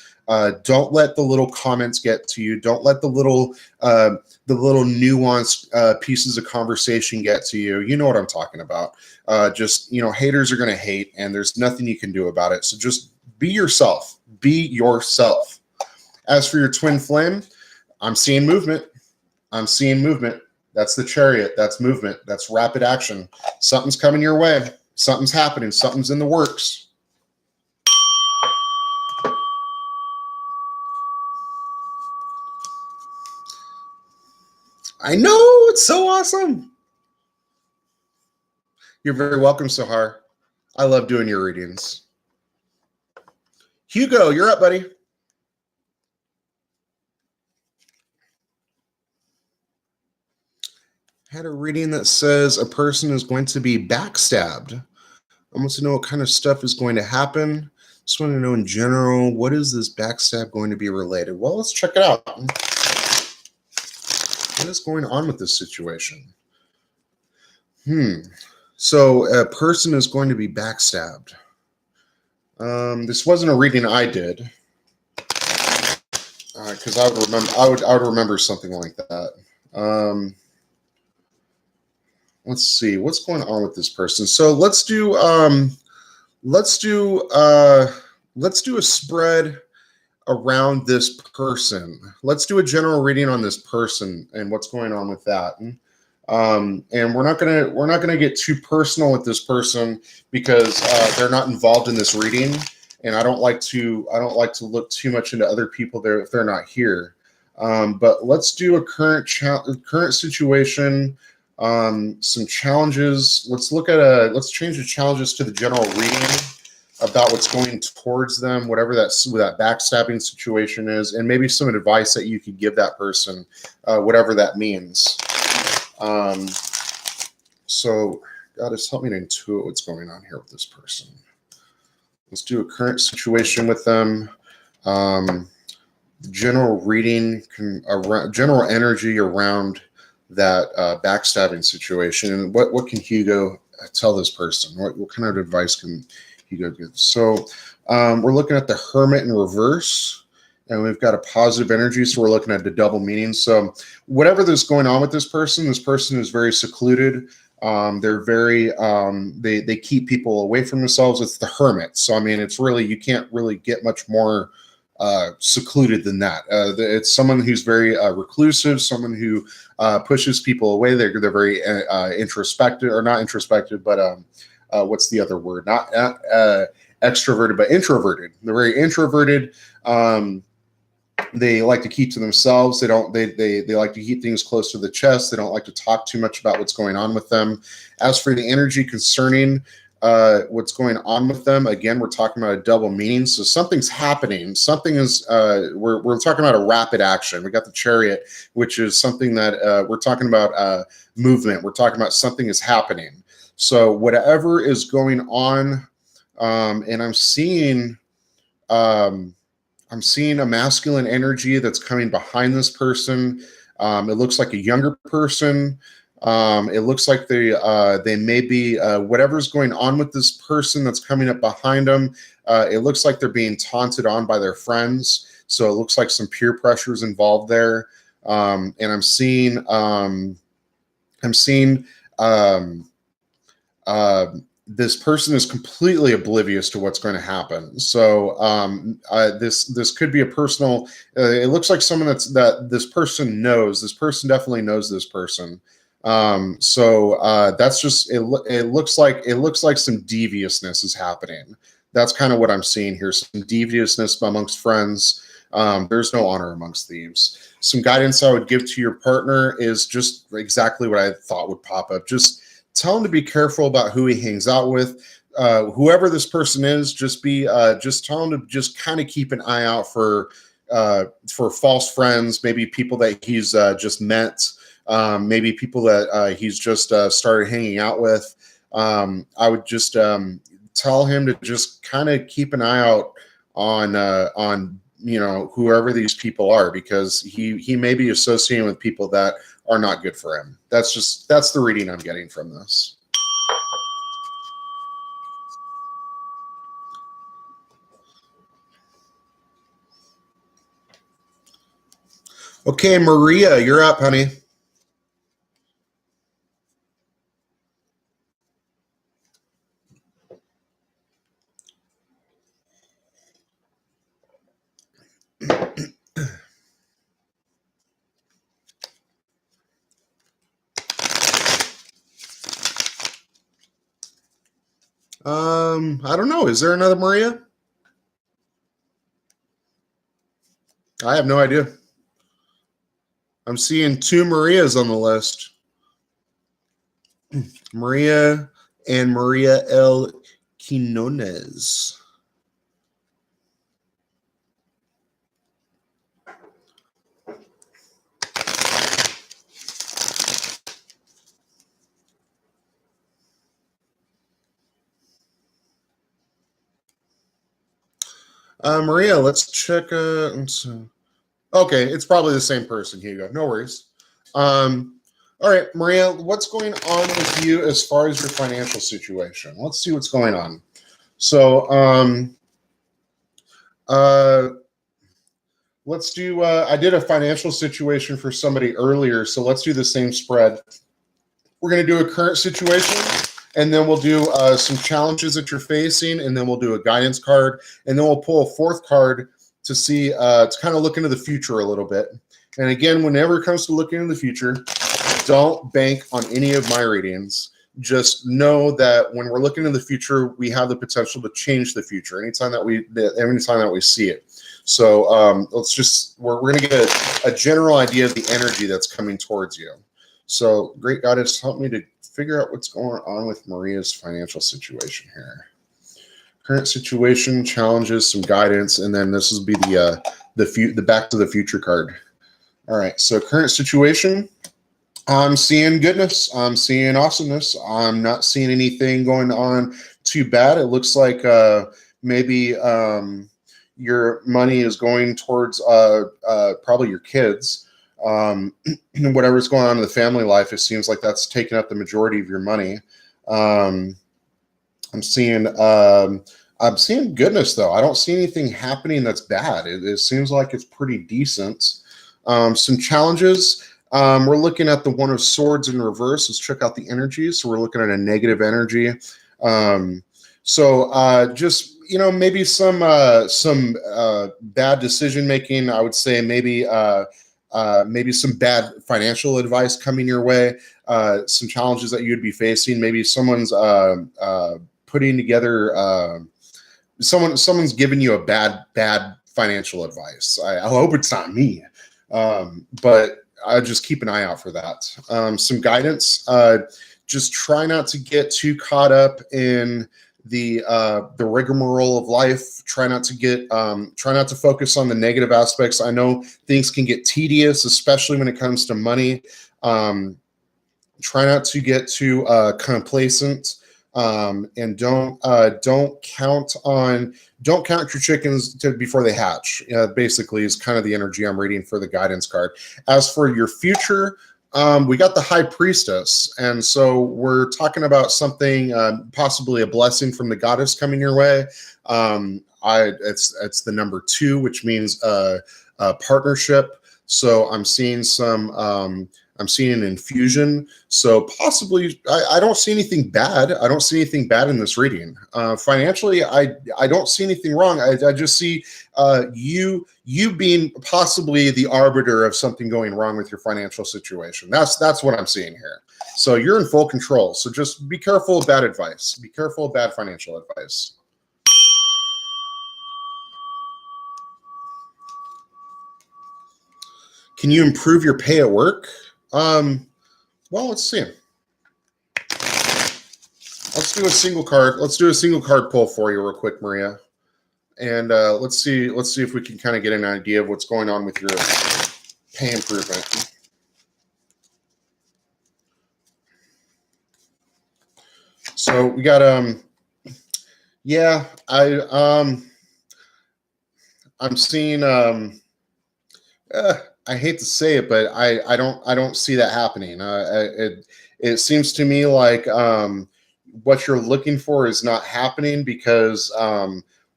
Don't let the little comments get to you. Don't let the little nuanced pieces of conversation get to you. You know what I'm talking about. Just, haters are going to hate, and there's nothing you can do about it. So just be yourself. Be yourself. As for your twin flame, I'm seeing movement. That's the Chariot. That's movement. That's rapid action. Something's coming your way. Something's happening. Something's in the works. I know. It's so awesome. You're very welcome, Sahar. I love doing your readings. Hugo, you're up, buddy. Had a reading that says a person is going to be backstabbed. I want to know what kind of stuff is going to happen. Just want to know in general, what is this backstab going to be related? Well, let's check it out. What is going on with this situation? So a person is going to be backstabbed. This wasn't a reading I did, because I would remember something like that. Let's see what's going on with this person. So let's do a spread around this person. Let's do a general reading on this person and what's going on with that. And we're not gonna get too personal with this person because they're not involved in this reading, and I don't like to look too much into other people there if they're not here. But let's do a current situation, some challenges. Let's change the challenges to the general reading about what's going towards them, whatever that backstabbing situation is, and maybe some advice that you could give that person, whatever that means. So God has helped me to intuit what's going on here with this person. Let's do a current situation with them. General reading, general energy around that backstabbing situation. And what can Hugo tell this person? What kind of advice can Hugo give? So we're looking at the Hermit in reverse. And we've got a positive energy, so we're looking at the double meaning. So whatever that's going on with this person is very secluded. They're very, they keep people away from themselves. It's the Hermit. So, I mean, it's really, you can't really get much more secluded than that. It's someone who's very reclusive, someone who pushes people away. They're very introspective, or not introspective, but what's the other word? Not extroverted, but introverted. They're very introverted. They like to keep to themselves. They like to keep things close to the chest. They don't like to talk too much about what's going on with them. As for the energy concerning what's going on with them. Again, we're talking about a double meaning. So something's happening. Something is, we're talking about a rapid action. We got the Chariot, which is something that we're talking about movement. We're talking about something is happening. So whatever is going on, and I'm seeing a masculine energy that's coming behind this person. It looks like a younger person. It looks like they may be whatever's going on with this person that's coming up behind them. It looks like they're being taunted on by their friends. So it looks like some peer pressure is involved there. And I'm seeing this person is completely oblivious to what's going to happen. So this could be a personal. It looks like someone that this person knows. This person definitely knows this person. So that's just it. It looks like some deviousness is happening. That's kind of what I'm seeing here. Some deviousness amongst friends. There's no honor amongst thieves. Some guidance I would give to your partner is just exactly what I thought would pop up. Just tell him to be careful about who he hangs out with. Whoever this person is, just tell him to just kind of keep an eye out for false friends, maybe people that he's just met, maybe people that he's just started hanging out with. I would just tell him to just kind of keep an eye out on whoever these people are, because he may be associating with people that are not good for him. That's the reading I'm getting from this. Okay, Maria, you're up, honey. I don't know. Is there another Maria? I have no idea. I'm seeing two Marias on the list. Maria and Maria L. Quinones. Maria, let's check. Okay, it's probably the same person, Hugo. No worries. All right, Maria, what's going on with you as far as your financial situation? Let's see what's going on. So, let's do. I did a financial situation for somebody earlier, so let's do the same spread. We're going to do a current situation, and then we'll do some challenges that you're facing, and then we'll do a guidance card, and then we'll pull a fourth card to see, to kind of look into the future a little bit. And again, whenever it comes to looking into the future, don't bank on any of my readings. Just know that when we're looking into the future, we have the potential to change the future anytime that we see it. So we're going to get a general idea of the energy that's coming towards you. So great guidance, help me to figure out what's going on with Maria's financial situation here. Current situation, challenges, some guidance, and then this will be the Back to the Future card. All right, so current situation, I'm seeing goodness, I'm seeing awesomeness. I'm not seeing anything going on too bad. It looks like maybe your money is going towards probably your kids. Whatever's going on in the family life, it seems like that's taking up the majority of your money. I'm seeing goodness though. I don't see anything happening that's bad. It seems like it's pretty decent. Some challenges. We're looking at the One of Swords in reverse. Let's check out the energy. So we're looking at a negative energy. Just maybe some bad decision making. I would say maybe some bad financial advice coming your way. Some challenges that you'd be facing. Maybe someone's putting together. Someone's giving you a bad financial advice. I hope it's not me, but I just keep an eye out for that. Some guidance. just try not to get too caught up in the rigmarole of life. Try not to focus on the negative aspects. I know things can get tedious, especially when it comes to money. Try not to get too complacent, and don't count your chickens before they hatch. Basically, is kind of the energy I'm reading for the guidance card. As for your future, we got the High Priestess, and so we're talking about something, possibly a blessing from the goddess coming your way. It's the number 2, which means partnership. So I'm seeing I'm seeing an infusion. So possibly, I don't see anything bad. I don't see anything bad in this reading. Financially, I don't see anything wrong. I just see you being possibly the arbiter of something going wrong with your financial situation. That's what I'm seeing here. So you're in full control. So just be careful of bad advice. Be careful of bad financial advice. Can you improve your pay at work? Well, let's see. Let's do a single card. Let's do a single card pull for you real quick, Maria. And let's see if we can kind of get an idea of what's going on with your pay improvement. So we got I'm seeing I hate to say it, but I don't see that happening. It seems to me like what you're looking for is not happening because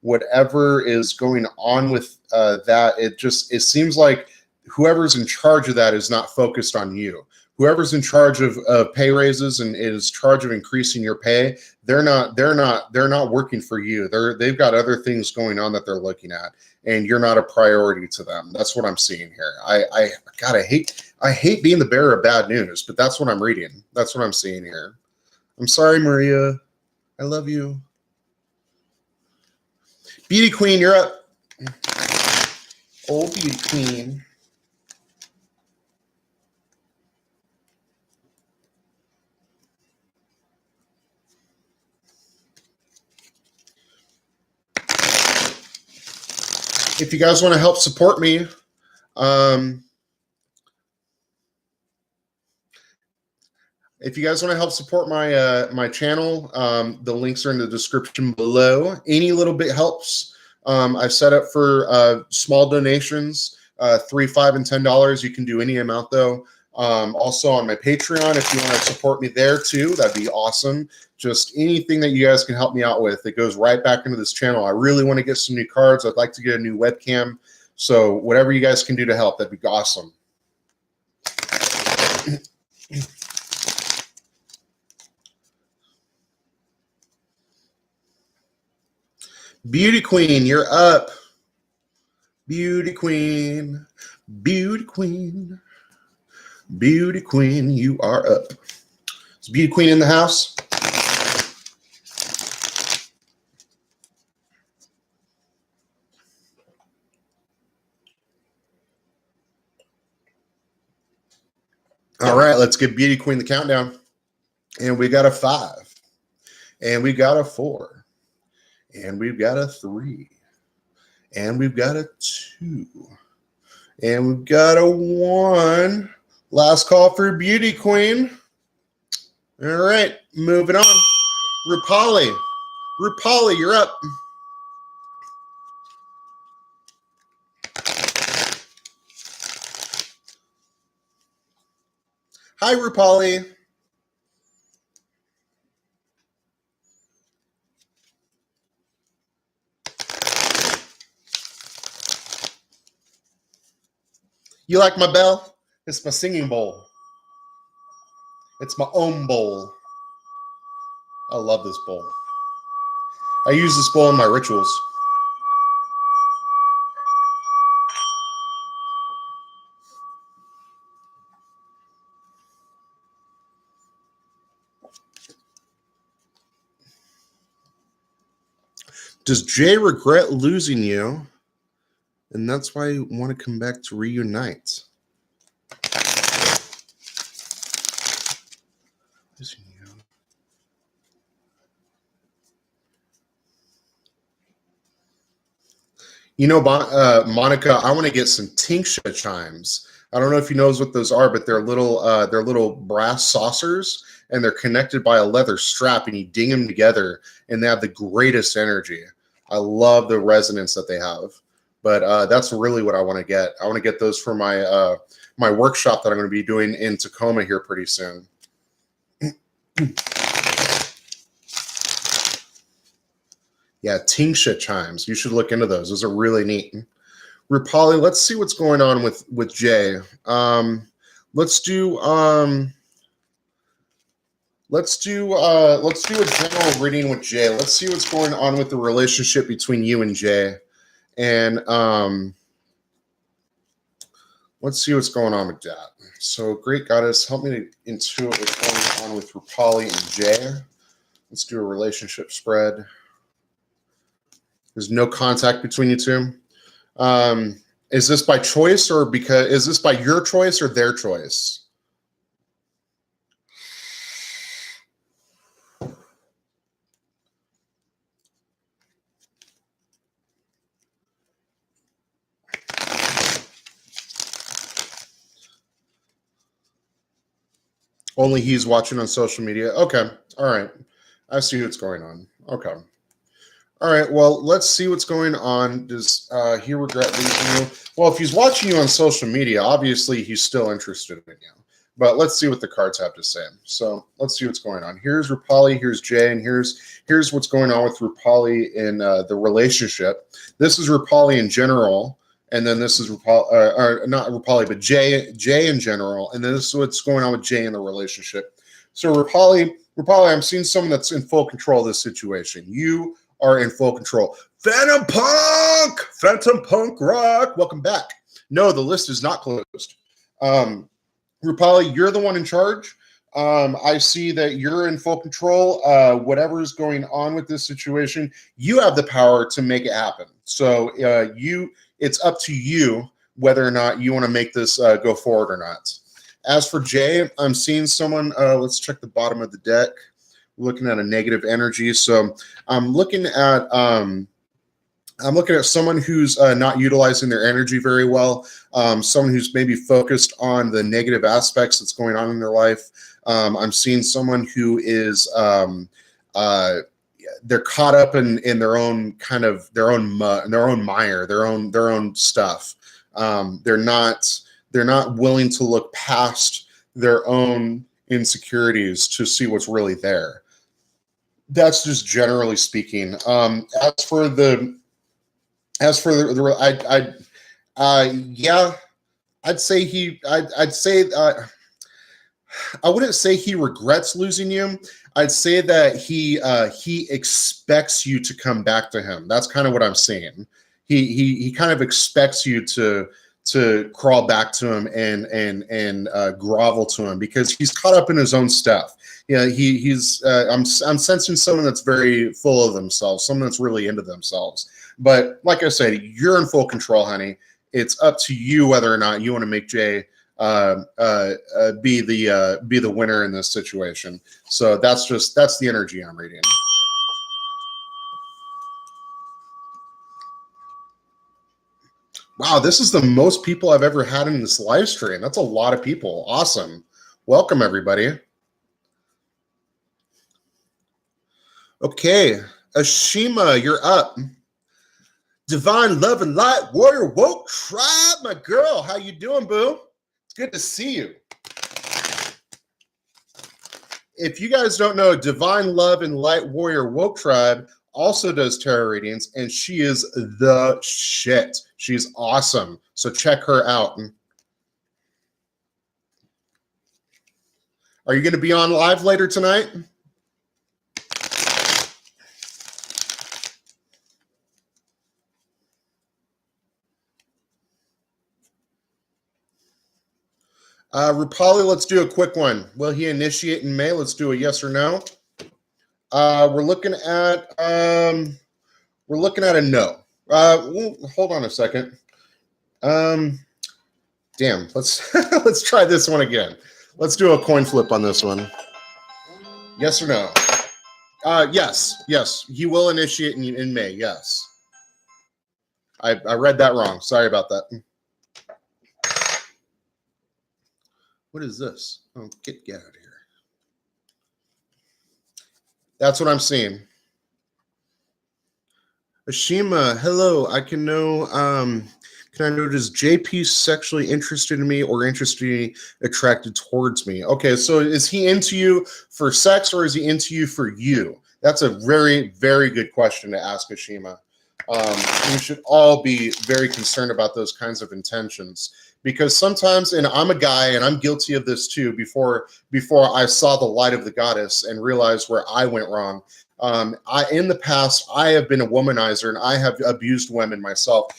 whatever is going on with that, it seems like whoever's in charge of that is not focused on you. Whoever's in charge of pay raises and is charge of increasing your pay, they're not working for you. They've got other things going on that they're looking at, and you're not a priority to them. That's what I'm seeing here. I hate being the bearer of bad news, but that's what I'm reading. That's what I'm seeing here. I'm sorry, Maria. I love you. Beauty Queen, you're up. Oh, Beauty Queen. If you guys want to help support me, if you guys want to help support my my channel, the links are in the description below. Any little bit helps. I've set up for small donations, $3, $5, and $10. You can do any amount though. Also on my Patreon, if you want to support me there too, that'd be awesome. Just anything that you guys can help me out with, it goes right back into this channel. I really want to get some new cards. I'd like to get a new webcam. So whatever you guys can do to help, that'd be awesome. Beauty Queen, you're up. Beauty Queen, Beauty Queen, Beauty Queen, you are up. Is Beauty Queen in the house? All right, let's give Beauty Queen the countdown. And we got a 5. And we got a 4. And we've got a 3. And we've got a 2. And we've got a 1. Last call for Beauty Queen. All right, moving on. Rupali. Rupali, you're up. Hi, Rupali. You like my bell? It's my singing bowl. It's my own bowl. I love this bowl. I use this bowl in my rituals. Does Jay regret losing you? And that's why you want to come back to reunite. Losing you. Monica, I want to get some tincture chimes. I don't know if you knows what those are, but they're little brass saucers, and they're connected by a leather strap, and you ding them together, and they have the greatest energy. I love the resonance that they have. But that's really what I want to get. I want to get those for my workshop that I'm going to be doing in Tacoma here pretty soon. Yeah, tincture chimes. You should look into those. Those are really neat. Rupali, let's see what's going on with Jay. Let's do a general reading with Jay. Let's see what's going on with the relationship between you and Jay. And let's see what's going on with that. So, great goddess, help me to intuit what's going on with Rupali and Jay. Let's do a relationship spread. There's no contact between you two. Is this by choice or is this by your choice or their choice? Only he's watching on social media. Okay. All right. I see what's going on. Okay. All right. Well, let's see what's going on. Does he regret losing you? Well, if he's watching you on social media, obviously he's still interested in you. But let's see what the cards have to say. So let's see what's going on. Here's Rupali, here's Jay, and here's what's going on with Rupali in the relationship. This is Rupali in general. And then this is not Rupali, but Jay in general. And then this is what's going on with Jay in the relationship. So Rupali, I'm seeing someone that's in full control of this situation. You are in full control. Phantom Punk Rock. Welcome back. No, the list is not closed. Rupali, you're the one in charge. I see that you're in full control. Whatever is going on with this situation, you have the power to make it happen. So it's up to you whether or not you want to make this go forward or not. As for Jay, I'm seeing someone. Let's check the bottom of the deck. Looking at a negative energy. So I'm looking at someone who's not utilizing their energy very well. Someone who's maybe focused on the negative aspects that's going on in their life. I'm seeing someone who is they're caught up in their own kind of their own mire, their own stuff. They're not willing to look past their own insecurities to see what's really there. That's just generally speaking. As for the I'd say I wouldn't say he regrets losing you. I'd say that he expects you to come back to him. That's kind of what I'm saying. He kind of expects you to crawl back to him and grovel to him because he's caught up in his own stuff. Yeah, I'm sensing someone that's very full of themselves, someone that's really into themselves. But like I said, you're in full control, honey. It's up to you whether or not you want to make Jay be the winner in this situation. So that's the energy I'm reading. Wow, this is the most people I've ever had in this live stream. That's a lot of people. Awesome. Welcome, everybody. Okay, Ashima, you're up. Divine Love and Light Warrior Woke Tribe, my girl. How you doing, boo? It's good to see you. If you guys don't know, Divine Love and Light Warrior Woke Tribe also does tarot readings, and she is the shit. She's awesome. So check her out. Are you going to be on live later tonight? Rupali, let's do a quick one. Will he initiate in May? Let's do a yes or no. We're looking at a no. Hold on a second. Damn. Let's let's try this one again. Let's do a coin flip on this one. Yes or no? Yes. He will initiate in May. Yes. I read that wrong. Sorry about that. What is this? Oh, get out of here. That's what I'm seeing. Ashima, hello. Can I know, does JP sexually interested in me or attracted towards me? Okay, so is he into you for sex or is he into you for you? That's a very, very good question to ask Ashima. We should all be very concerned about those kinds of intentions because sometimes, and I'm a guy and I'm guilty of this too, before I saw the light of the goddess and realized where I went wrong. In the past, I have been a womanizer and I have abused women myself,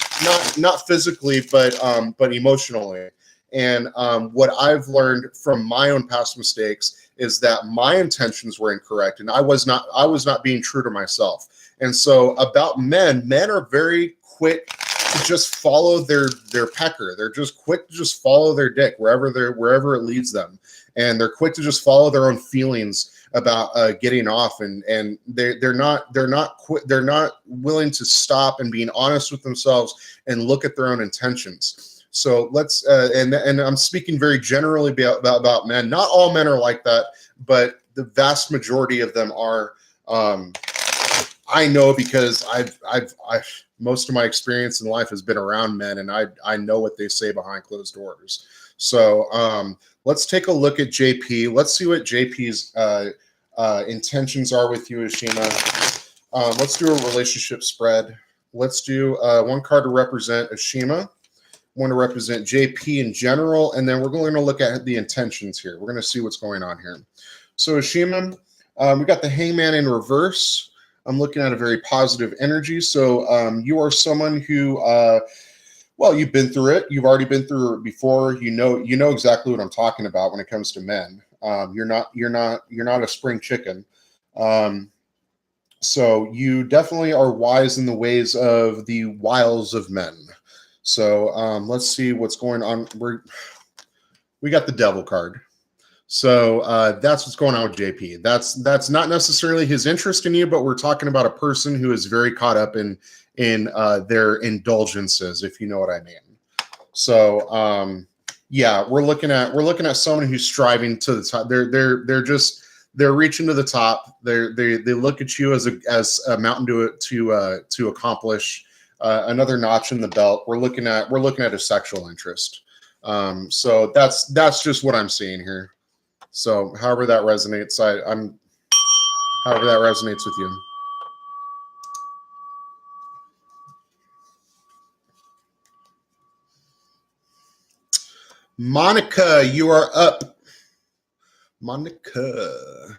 not physically, but emotionally. And what I've learned from my own past mistakes is that my intentions were incorrect, and I was not being true to myself. And so, about men are very quick to just follow their pecker. They're just quick to just follow their dick wherever it leads them, and they're quick to just follow their own feelings about getting off, and they're not willing to stop and being honest with themselves and look at their own intentions. So let's and I'm speaking very generally about men. Not all men are like that, but the vast majority of them are. I know because I've most of my experience in life has been around men, and I know what they say behind closed doors. So let's take a look at JP. Let's see what JP's intentions are with you, Ashima. Let's do a relationship spread. Let's do one card to represent Ashima, one to represent JP in general, and then we're going to look at the intentions here. We're going to see what's going on here. So Ashima, we got the Hangman in reverse. I'm looking at a very positive energy. So you are someone who, well, you've been through it. You've already been through it before. You know exactly what I'm talking about when it comes to men. You're not a spring chicken. So you definitely are wise in the ways of the wiles of men. So let's see what's going on. We got the Devil card. So that's what's going on with JP. That's not necessarily his interest in you, but we're talking about a person who is very caught up in their indulgences, if you know what I mean. So yeah, we're looking at someone who's striving to the top. They're reaching to the top. They look at you as a mountain to accomplish another notch in the belt. We're looking at a sexual interest. So that's just what I'm seeing here. So however that resonates, however that resonates with you. Monica, you are up. Monica.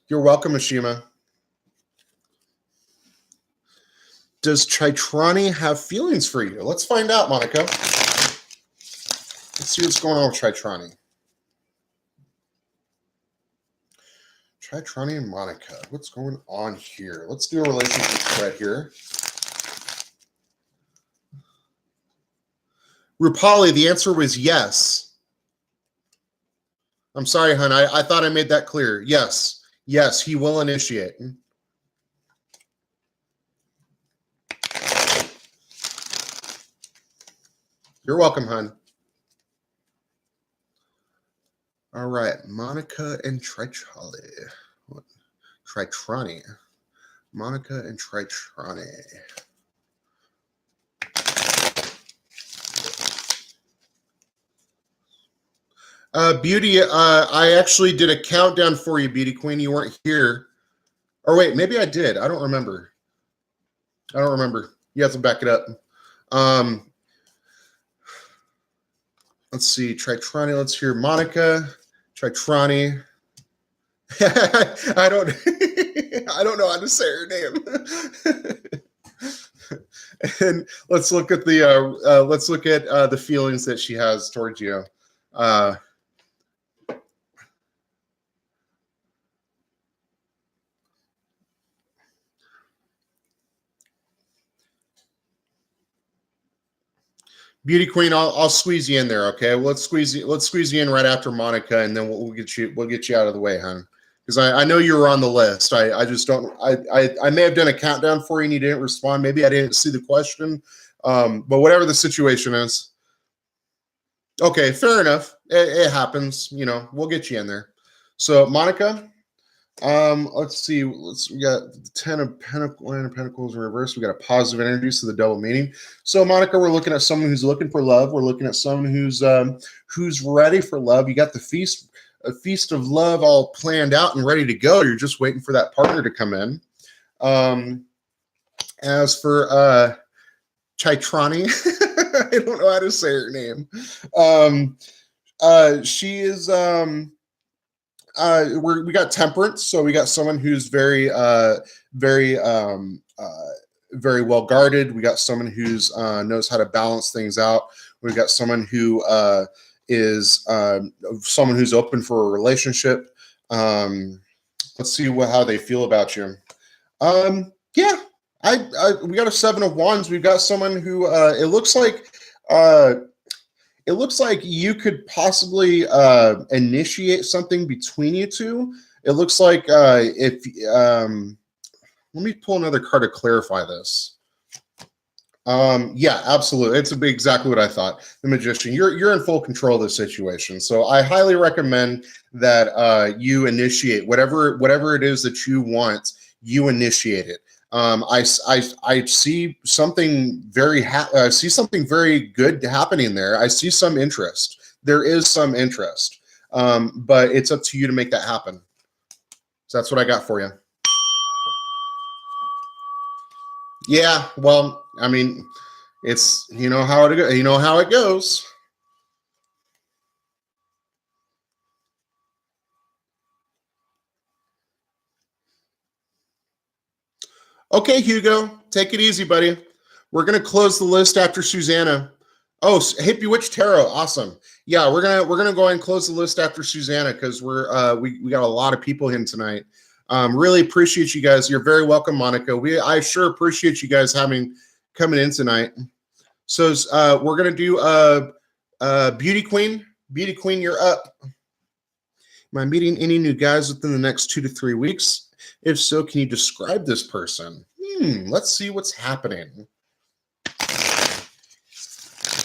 You're welcome, Ashima. Does Tritrani have feelings for you? Let's find out, Monica. Let's see what's going on with Tritrani. Tritrani and Monica. What's going on here? Let's do a relationship spread here. Rupali, the answer was yes. I'm sorry, hon. I thought I made that clear. Yes. Yes, he will initiate. You're welcome, hon. All right, Monica and Tritrani. Monica and Tritrani. Beauty, I actually did a countdown for you, Beauty Queen. You weren't here. Or wait, maybe I did. I don't remember. You have to back it up. Let's see. Tritrani. Let's hear Monica. Tritrani. I don't know how to say her name. And let's look at the feelings that she has towards you. Beauty Queen, I'll squeeze you in there, okay? Let's squeeze you in right after Monica, and then we'll get you out of the way, hon. Because I know you were on the list. I just don't I may have done a countdown for you and you didn't respond. Maybe I didn't see the question. But whatever the situation is, okay, fair enough. It happens. You know, we'll get you in there. So Monica, let's see. We got the Ten of Pentacles in reverse. We got a positive energy, so the double meaning. So Monica, we're looking at someone who's looking for love. We're looking at someone who's ready for love. You got a feast of love all planned out and ready to go. You're just waiting for that partner to come in. As for Chaitrani, I don't know how to say her name. She is we got temperance, so we got someone who's very very well guarded. We got someone who's knows how to balance things out. We've got someone who is someone who's open for a relationship. Let's see how they feel about you. Yeah, we got a Seven of Wands. We've got someone who it looks like you could possibly initiate something between you two. It looks like if let me pull another card to clarify this. Yeah, absolutely. It's exactly what I thought. The Magician. You're in full control of the situation. So I highly recommend that you initiate whatever it is that you want. You initiate it. I see something very good happening there. I see some interest. There is some interest, but it's up to you to make that happen. So that's what I got for you. Yeah, well, I mean, it's you know how it goes. Okay, Hugo, take it easy, buddy. We're gonna close the list after Susanna. Oh, hey, Bewitched Tarot, awesome. Yeah, we're gonna go ahead and close the list after Susanna because we got a lot of people in tonight. Really appreciate you guys. You're very welcome, Monica. I sure appreciate you guys coming in tonight. So we're gonna do Beauty Queen. Beauty Queen, you're up. Am I meeting any new guys within the next 2 to 3 weeks? If so, can you describe this person? Let's see what's happening.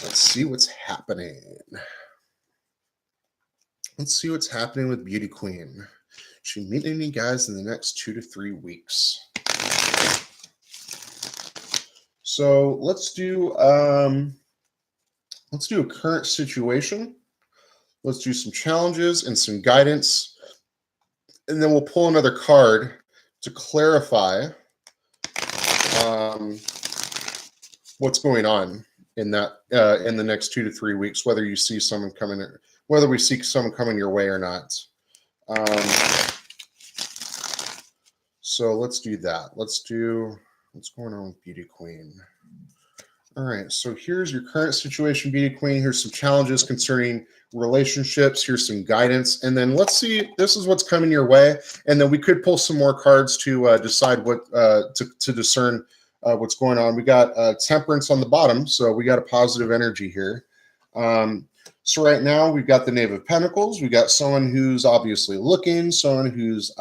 Let's see what's happening. Let's see what's happening with Beauty Queen. She meet any guys in the next 2 to 3 weeks. So let's do a current situation. Let's do some challenges and some guidance, and then we'll pull another card to clarify what's going on in the next 2 to 3 weeks. Whether you see someone coming, whether we see someone coming your way or not. So let's do that. Let's do what's going on with Beauty Queen. All right, so here's your current situation, Beauty Queen. Here's some challenges concerning relationships. Here's some guidance. And then let's see, this is what's coming your way. And then we could pull some more cards to decide what, to discern what's going on. We got temperance on the bottom, so we got a positive energy here. So right now we've got the Knave of Pentacles. We got someone who's obviously looking, someone who's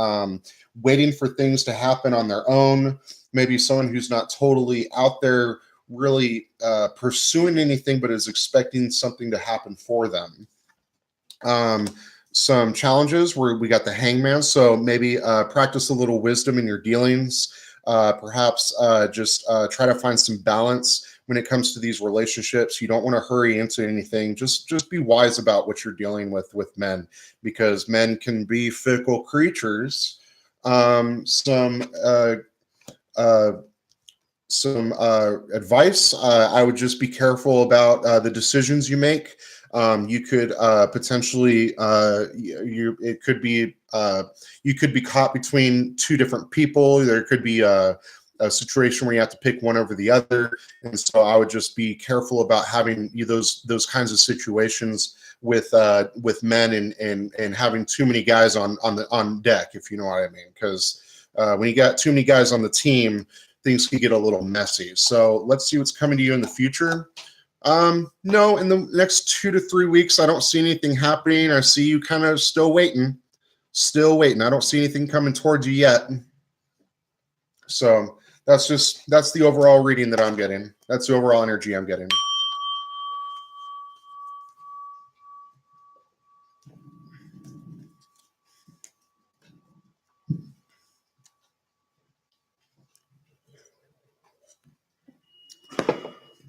waiting for things to happen on their own. Maybe someone who's not totally out there really pursuing anything, but is expecting something to happen for them. Some challenges where we got the Hangman. So maybe practice a little wisdom in your dealings. Perhaps just try to find some balance when it comes to these relationships. You don't want to hurry into anything. Just be wise about what you're dealing with men, because men can be fickle creatures. Some advice. I would just be careful about the decisions you make. You could potentially you could be caught between two different people. There could be a situation where you have to pick one over the other, and so I would just be careful about having those kinds of situations with men and having too many guys on deck, if you know what I mean. Because when you got too many guys on the team, things can get a little messy. So let's see what's coming to you in the future. No, in the next 2 to 3 weeks, I don't see anything happening. I see you kind of still waiting. Still waiting. I don't see anything coming towards you yet. So that's the overall reading that I'm getting. That's the overall energy I'm getting.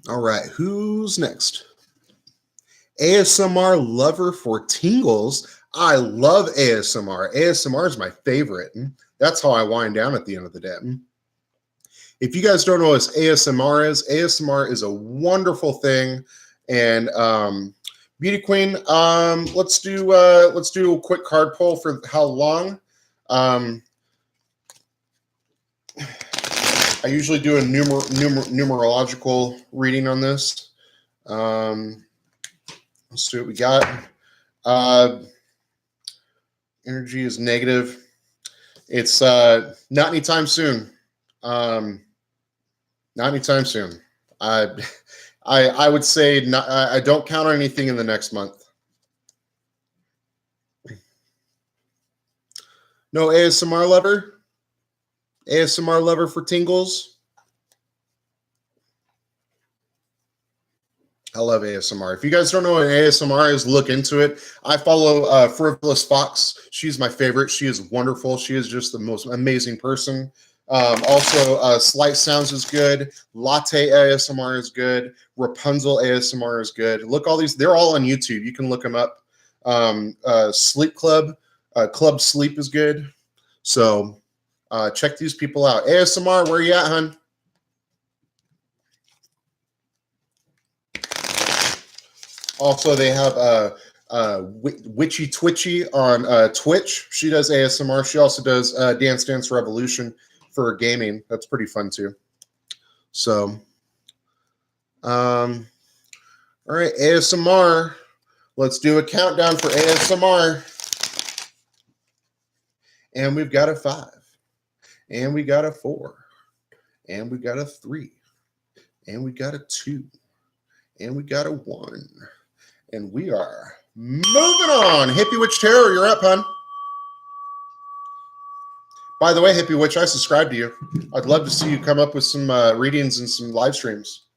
All right, who's next? ASMR lover for tingles. I love ASMR. ASMR is my favorite. That's how I wind down at the end of the day. If you guys don't know what ASMR is a wonderful thing. And Beauty Queen, let's do a quick card pull for how long. I usually do a numerological reading on this. Let's see what we got. Energy is negative. It's not anytime soon. Not anytime soon. I would say not, I don't count on anything in the next month. No ASMR lover? ASMR lover for tingles? I love ASMR. If you guys don't know what ASMR is, look into it. I follow Frivolous Fox. She's my favorite. She is wonderful. She is just the most amazing person. Also, Slight Sounds is good. Latte ASMR is good. Rapunzel ASMR is good. Look, all these, they're all on YouTube. You can look them up. Sleep Club, Club Sleep is good. So check these people out. ASMR, where you at, hun? Also, they have Witchy Twitchy on Twitch. She does ASMR. She also does Dance Dance Revolution for gaming. That's pretty fun too. So, all right, ASMR. Let's do a countdown for ASMR. And we've got a 5. And we got a 4. And we got a 3. And we got a 2. And we got a 1. And we are moving on. Hippie Witch Tarot, you're up, hun. By the way, Hippie Witch, I subscribe to you. I'd love to see you come up with some readings and some live streams.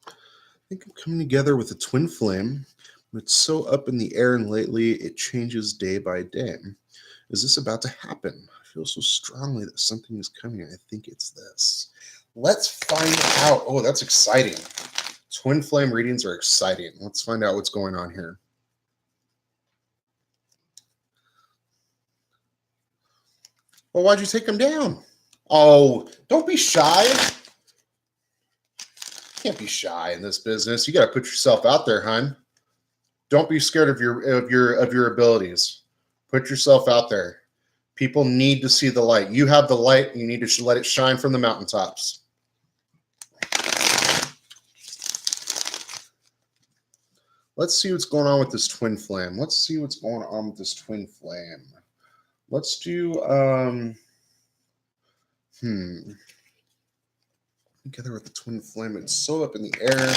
I think I'm coming together with a twin flame. It's so up in the air, and lately it changes day by day. Is this about to happen? I feel so strongly that something is coming. I think it's this. Let's find out. Oh, that's exciting. Twin flame readings are exciting. Let's find out what's going on here. Well, why'd you take them down? Oh, don't be shy. Can't be shy in this business. You got to put yourself out there, hon. Don't be scared of your abilities. Put yourself out there. People need to see the light. You have the light. You need to let it shine from the mountaintops. Let's see what's going on with this twin flame. Let's see what's going on with this twin flame. Let's do together with the twin flame. It's so up in the air.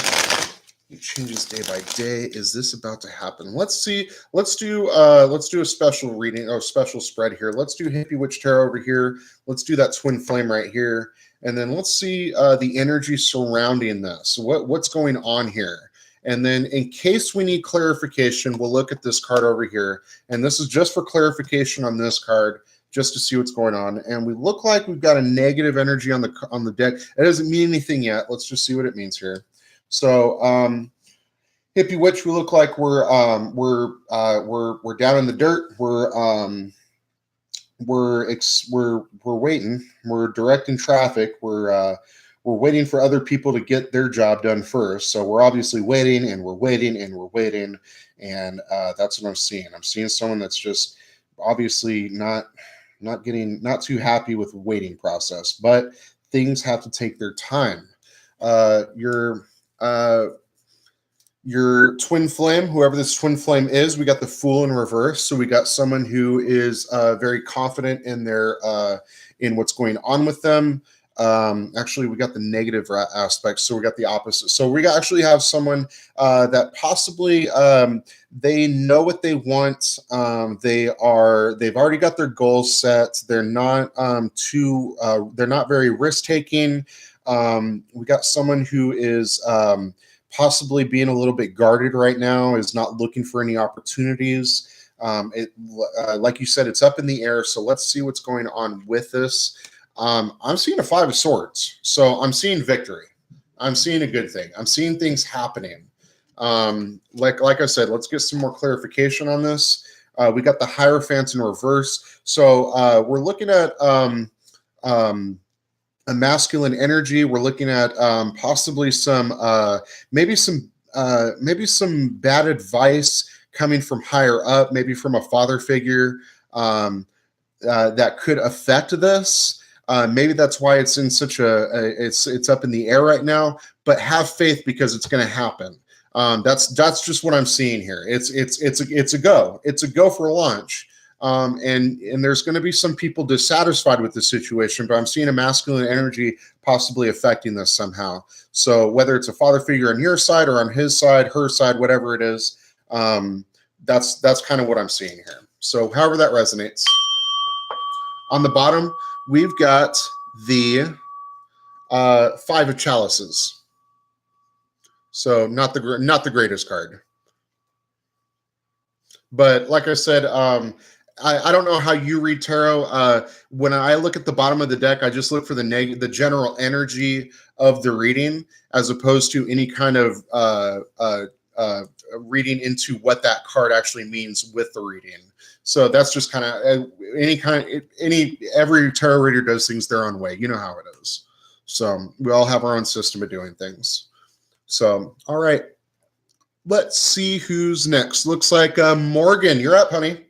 It changes day by day. Is this about to happen? Let's see. Let's do a special reading or special spread here. Let's do Hippie Witch Tarot over here. Let's do that twin flame right here. And then let's see the energy surrounding this. What's going on here? And then in case we need clarification, we'll look at this card over here. And this is just for clarification on this card, just to see what's going on. And we look like we've got a negative energy on the deck. It doesn't mean anything yet. Let's just see what it means here. So Hippie Witch, we look like we're down in the dirt. We're waiting. We're directing traffic. We're waiting for other people to get their job done first. So we're obviously waiting and we're waiting and we're waiting. And that's what I'm seeing. I'm seeing someone that's just obviously not too happy with the waiting process, but things have to take their time. Your twin flame, whoever this twin flame is, we got the Fool in reverse. So we got someone who is very confident in their in what's going on with them. Actually, we got the negative aspects, so we got the opposite. So we actually have someone that possibly they know what they want. They've already got their goals set. They're not they're not very risk taking. We got someone who is possibly being a little bit guarded right now, is not looking for any opportunities. Like you said, it's up in the air. So let's see what's going on with this. I'm seeing a 5 of Swords. So I'm seeing victory. I'm seeing a good thing. I'm seeing things happening. Like I said, let's get some more clarification on this. We got the Hierophant in reverse. So we're looking at a masculine energy. We're looking at possibly some maybe some bad advice coming from higher up, maybe from a father figure that could affect this. Maybe that's why it's in such it's up in the air right now. But have faith, because it's going to happen. That's just what I'm seeing here. It's a go. It's a go for launch. And there's going to be some people dissatisfied with the situation, but I'm seeing a masculine energy possibly affecting this somehow. So whether it's a father figure on your side or on his side, her side, whatever it is, that's kind of what I'm seeing here. So however that resonates. On the bottom, we've got the 5 of Chalices. So not the greatest card. But like I said, I don't know how you read tarot. When I look at the bottom of the deck, I just look for the general energy of the reading, as opposed to any kind of reading into what that card actually means with the reading. So that's just kind of every tarot reader does things their own way. You know how it is. So we all have our own system of doing things. So, all right. Let's see who's next. Looks like Morgan, you're up, honey.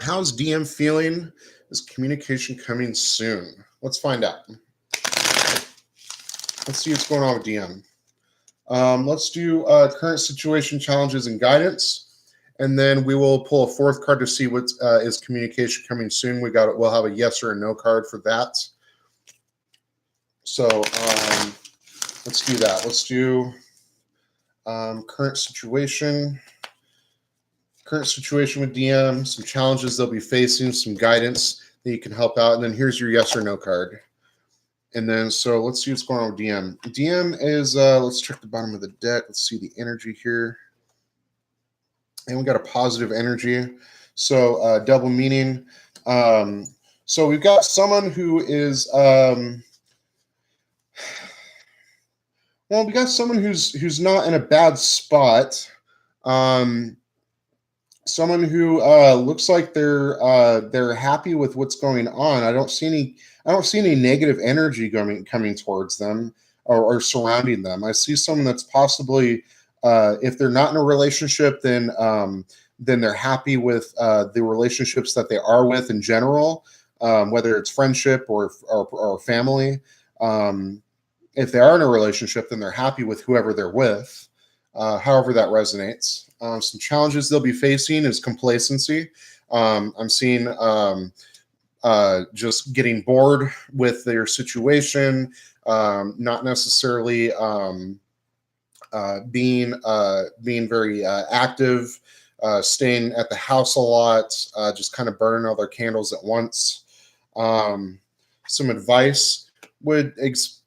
How's DM feeling? Is communication coming soon? Let's find out. Let's see what's going on with DM. Let's do current situation, challenges, and guidance. And then we will pull a 4th card to see what is communication coming soon. We'll have a yes or a no card for that. So let's do that. Let's do current situation. Current situation with DM, some challenges they'll be facing, some guidance that you can help out. And then here's your yes or no card. And then, so let's see what's going on with DM. DM is, let's check the bottom of the deck. Let's see the energy here. And we got a positive energy. So double meaning. So we've got someone who is, well, we got someone who's not in a bad spot. Someone who looks like they're happy with what's going on. I don't see any negative energy coming towards them or surrounding them. I see someone that's possibly, if they're not in a relationship, then they're happy with the relationships that they are with in general, whether it's friendship or family. If they are in a relationship, then they're happy with whoever they're with, however that resonates. Some challenges they'll be facing is complacency. I'm seeing just getting bored with their situation, not necessarily being very active, staying at the house a lot, just kind of burning all their candles at once. Some advice would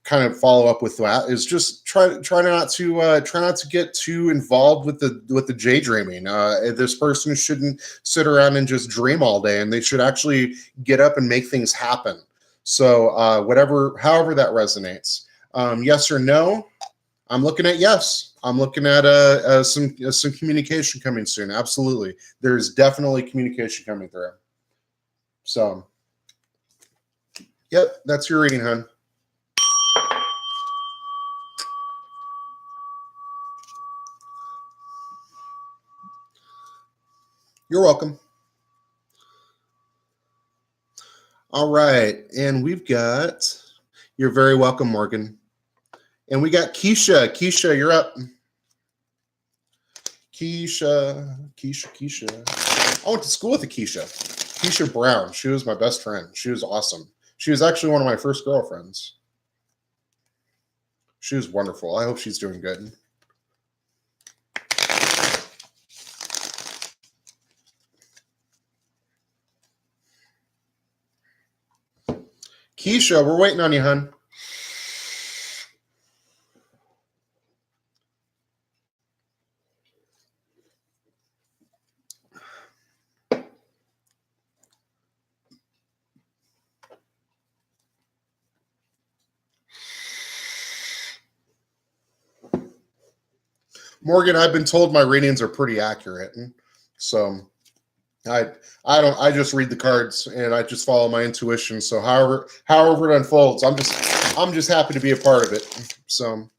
kind of follow up with that is just try not to get too involved with the daydreaming. This person shouldn't sit around and just dream all day, and they should actually get up and make things happen. So however that resonates. Yes or no? I'm looking at yes. I'm looking at some communication coming soon. Absolutely, there's definitely communication coming through. So, yep, that's your reading, hon. You're welcome. All right, and we've got. You're very welcome, Morgan. And we got Keisha. Keisha, you're up. Keisha. I went to school with a Keisha. Keisha Brown. She was my best friend. She was awesome. She was actually one of my first girlfriends. She was wonderful. I hope she's doing good. Keisha, we're waiting on you, hun. Morgan, I've been told my readings are pretty accurate, so I just read the cards and I just follow my intuition. So however it unfolds, I'm just happy to be a part of it. So all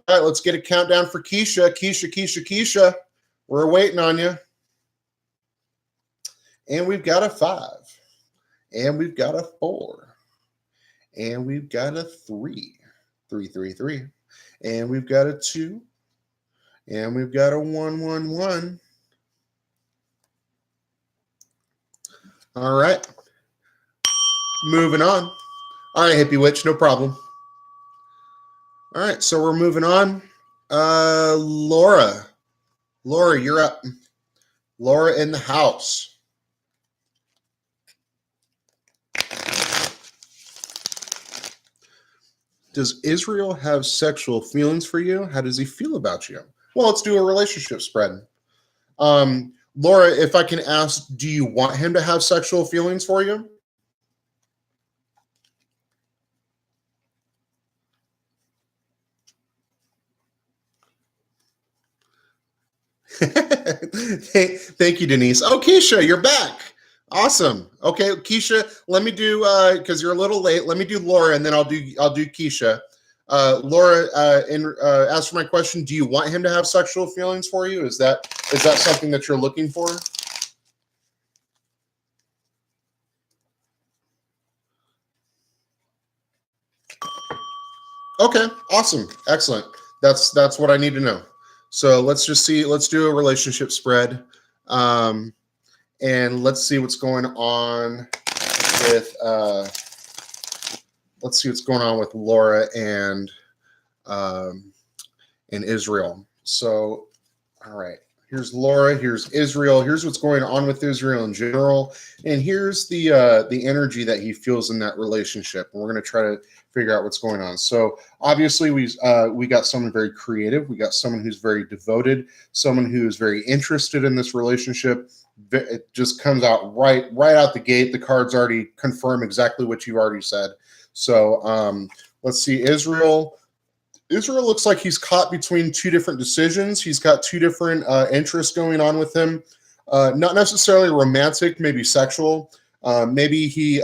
right, let's get a countdown for Keisha. Keisha. We're waiting on you. And we've got a 5. And we've got a 4. And we've got a 3. 3. And we've got a 2. And we've got a 1. All right. Moving on. All right, Hippie Witch, no problem. All right, so we're moving on. Laura, you're up. Laura in the house. Does Israel have sexual feelings for you? How does he feel about you? Well, let's do a relationship spread. Laura, if I can ask, do you want him to have sexual feelings for you? Thank you, Denise. Oh, Keisha, you're back. Awesome. Okay, Keisha, let me do because you're a little late. Let me do Laura, and then I'll do Keisha. Laura, as for my question, do you want him to have sexual feelings for you? Is that something that you're looking for? Okay, awesome, excellent. That's what I need to know. So let's just see. Let's do a relationship spread, and let's see what's going on with. Let's see what's going on with Laura and Israel. So, all right. Here's Laura. Here's Israel. Here's what's going on with Israel in general, and here's the energy that he feels in that relationship. And we're going to try to figure out what's going on. So obviously we got someone very creative. We got someone who's very devoted. Someone who is very interested in this relationship. It just comes out right out the gate. The cards already confirm exactly what you already said. So let's see, Israel. Israel looks like he's caught between two different decisions. He's got two different interests going on with him. Not necessarily romantic, maybe sexual. Maybe he's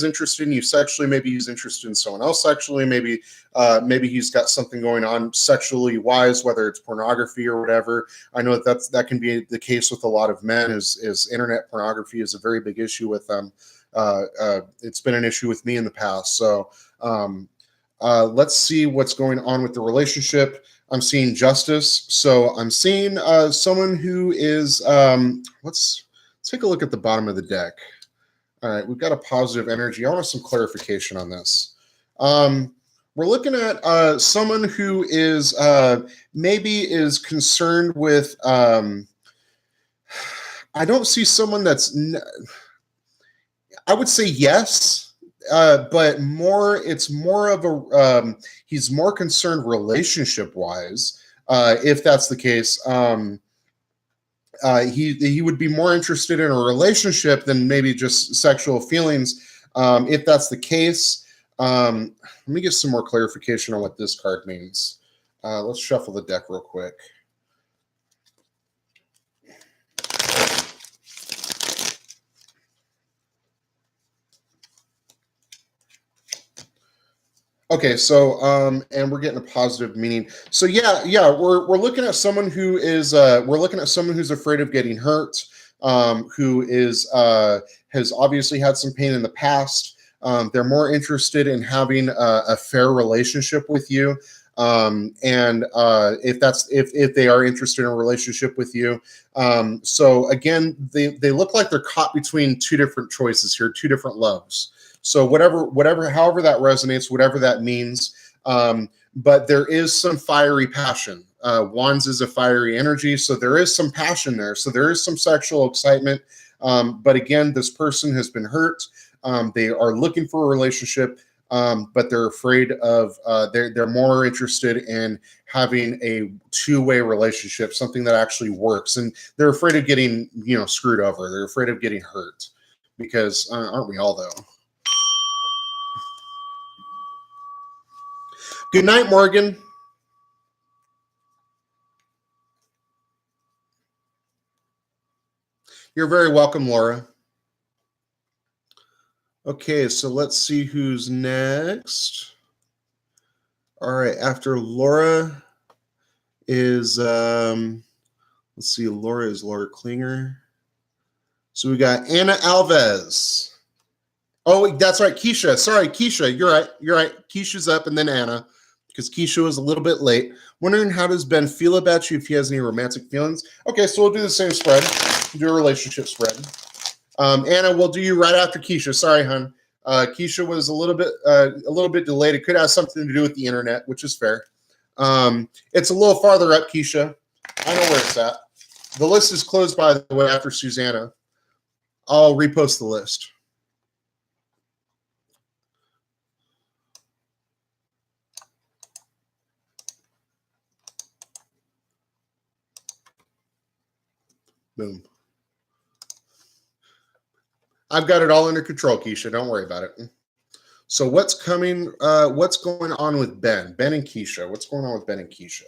interested in you sexually. Maybe he's interested in someone else sexually. Maybe he's got something going on sexually wise, whether it's pornography or whatever. I know that can be the case with a lot of men. Is internet pornography is a very big issue with them. It's been an issue with me in the past. So. Let's see what's going on with the relationship. I'm seeing justice. So I'm seeing someone who is, let's take a look at the bottom of the deck. All right, we've got a positive energy. I want some clarification on this. We're looking at someone who is maybe is concerned with, I don't see someone that's, I would say yes. But it's more of a he's more concerned relationship wise. If that's the case, he would be more interested in a relationship than maybe just sexual feelings. If that's the case, let me get some more clarification on what this card means. Let's shuffle the deck real quick. Okay, so and we're getting a positive meaning. So yeah, we're looking at someone who is we're looking at someone who's afraid of getting hurt, who is has obviously had some pain in the past. They're more interested in having a fair relationship with you. And if they are interested in a relationship with you. So again, they look like they're caught between two different choices here, two different loves. So however that resonates, whatever that means. But there is some fiery passion. Wands is a fiery energy, so there is some passion there. So there is some sexual excitement. But again, this person has been hurt. They are looking for a relationship, but they're afraid of. They're more interested in having a two-way relationship, something that actually works, and they're afraid of getting screwed over. They're afraid of getting hurt, because aren't we all though? Good night, Morgan. You're very welcome, Laura. Okay, so let's see who's next. All right, after Laura is, let's see, Laura is Laura Klinger. So we got Anna Alves. Oh, that's right, Keisha. Sorry, Keisha. You're right. Keisha's up, and then Anna, because Keisha was a little bit late. Wondering how does Ben feel about you, if he has any romantic feelings. Okay, so we'll do the same spread. We'll do a relationship spread. Anna, we'll do you right after Keisha. Sorry, hon. Keisha was a little bit delayed. It could have something to do with the internet, which is fair. It's a little farther up, Keisha. I know where it's at. The list is closed, by the way, after Susanna. I'll repost the list. Boom. I've got it all under control, Keisha. Don't worry about it. So what's coming? What's going on with Ben? Ben and Keisha. What's going on with Ben and Keisha?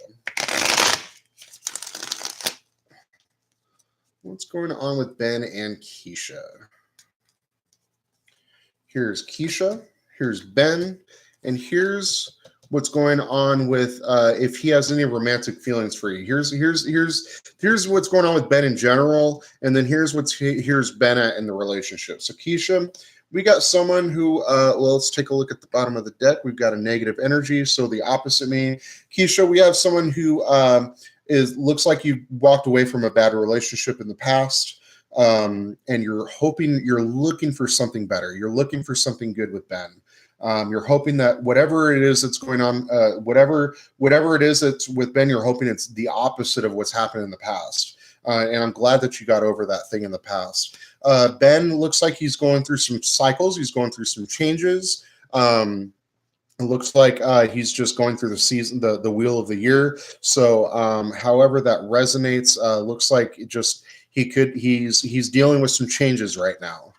What's going on with Ben and Keisha? Here's Keisha. Here's Ben. And here's what's going on with if he has any romantic feelings for you. Here's what's going on with Ben in general, and then here's Ben at in the relationship. So Keisha, we got someone who well, let's take a look at the bottom of the deck. We've got a negative energy, so the opposite meaning. Keisha, we have someone who looks like you walked away from a bad relationship in the past. And you're looking for something better. You're looking for something good with Ben. You're hoping that whatever it is that's going on, whatever it is that's with Ben, you're hoping it's the opposite of what's happened in the past. And I'm glad that you got over that thing in the past. Ben looks like he's going through some cycles. He's going through some changes. It looks like he's just going through the season, the wheel of the year. So however that resonates, looks like he's dealing with some changes right now.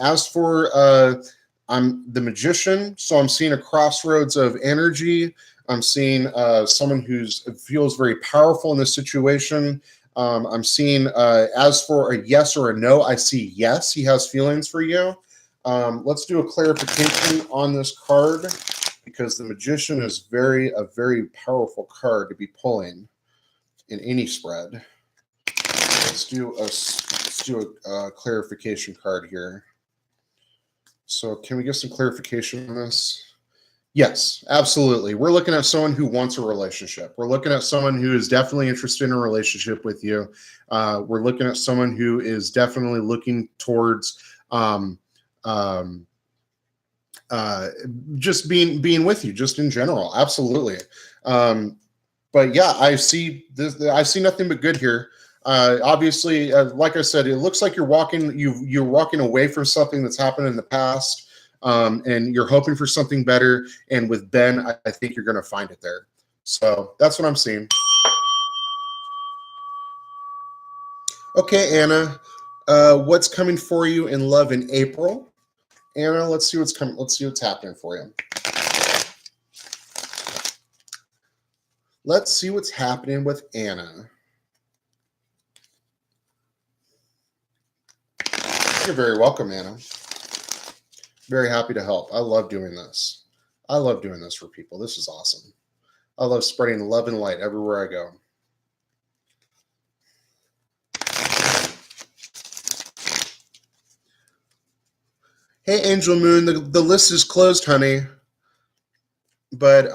As for I'm the magician, so I'm seeing a crossroads of energy. I'm seeing someone who feels very powerful in this situation. I'm seeing as for a yes or a no, I see yes, he has feelings for you. Let's do a clarification on this card, because the magician is a very powerful card to be pulling in any spread. Let's do a clarification card here. So can we get some clarification on this? Yes, absolutely. We're looking at someone who wants a relationship. We're looking at someone who is definitely interested in a relationship with you. We're looking at someone who is definitely looking towards just being with you, just in general. Absolutely. But yeah, I see nothing but good here. Obviously, like I said, it looks like you're walking away from something that's happened in the past, and you're hoping for something better. And with Ben, I think you're going to find it there. So that's what I'm seeing. Okay, Anna, what's coming for you in love in April? Anna, let's see what's coming. Let's see what's happening for you. Let's see what's happening with Anna. You're very welcome, Anna. Very happy to help. I love doing this. I love doing this for people. This is awesome. I love spreading love and light everywhere I go. Hey, Angel Moon, the list is closed, honey. But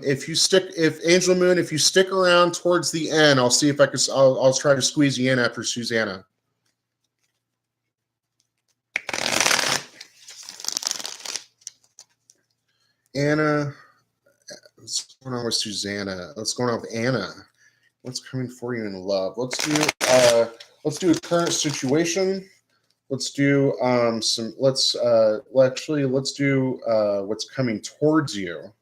if Angel Moon, if you stick around towards the end, I'll see if I can. I'll try to squeeze you in after Susanna. Anna, what's going on with Susanna? What's going on with Anna? What's coming for you in love? Let's do a current situation. Let's do let's do what's coming towards you.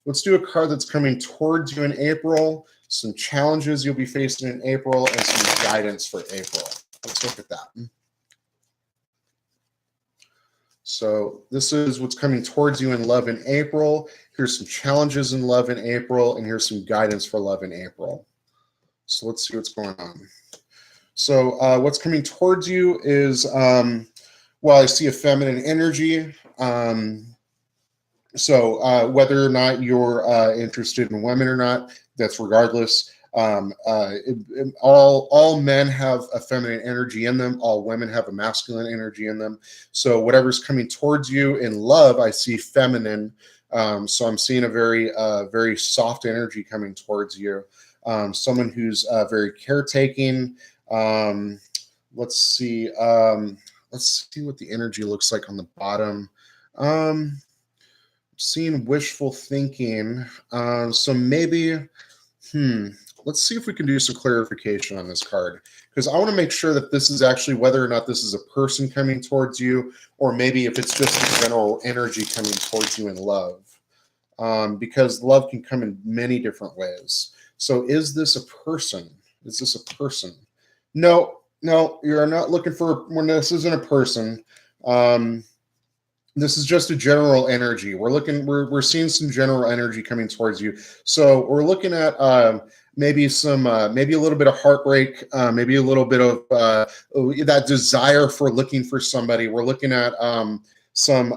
Let's do a card that's coming towards you in April, some challenges you'll be facing in April, and some guidance for April. Let's look at that. So this is what's coming towards you in love in April. Here's some challenges in love in April, and here's some guidance for love in April. So let's see what's going on. So what's coming towards you is, well, I see a feminine energy. So whether or not you're interested in women or not, that's regardless. All men have a feminine energy in them. All women have a masculine energy in them. So whatever's coming towards you in love, I see feminine. So I'm seeing a very soft energy coming towards you. Someone who's very caretaking. Let's see what the energy looks like on the bottom. Seeing wishful thinking. So maybe, let's see if we can do some clarification on this card, because I want to make sure that this is actually whether or not this is a person coming towards you, or maybe if it's just a general energy coming towards you in love, because love can come in many different ways. So is this a person? Is this a person? No, you're not looking for, when this isn't a person. This is just a general energy. We're seeing some general energy coming towards you. So we're looking at maybe a little bit of heartbreak, maybe a little bit of that desire for looking for somebody. We're looking at some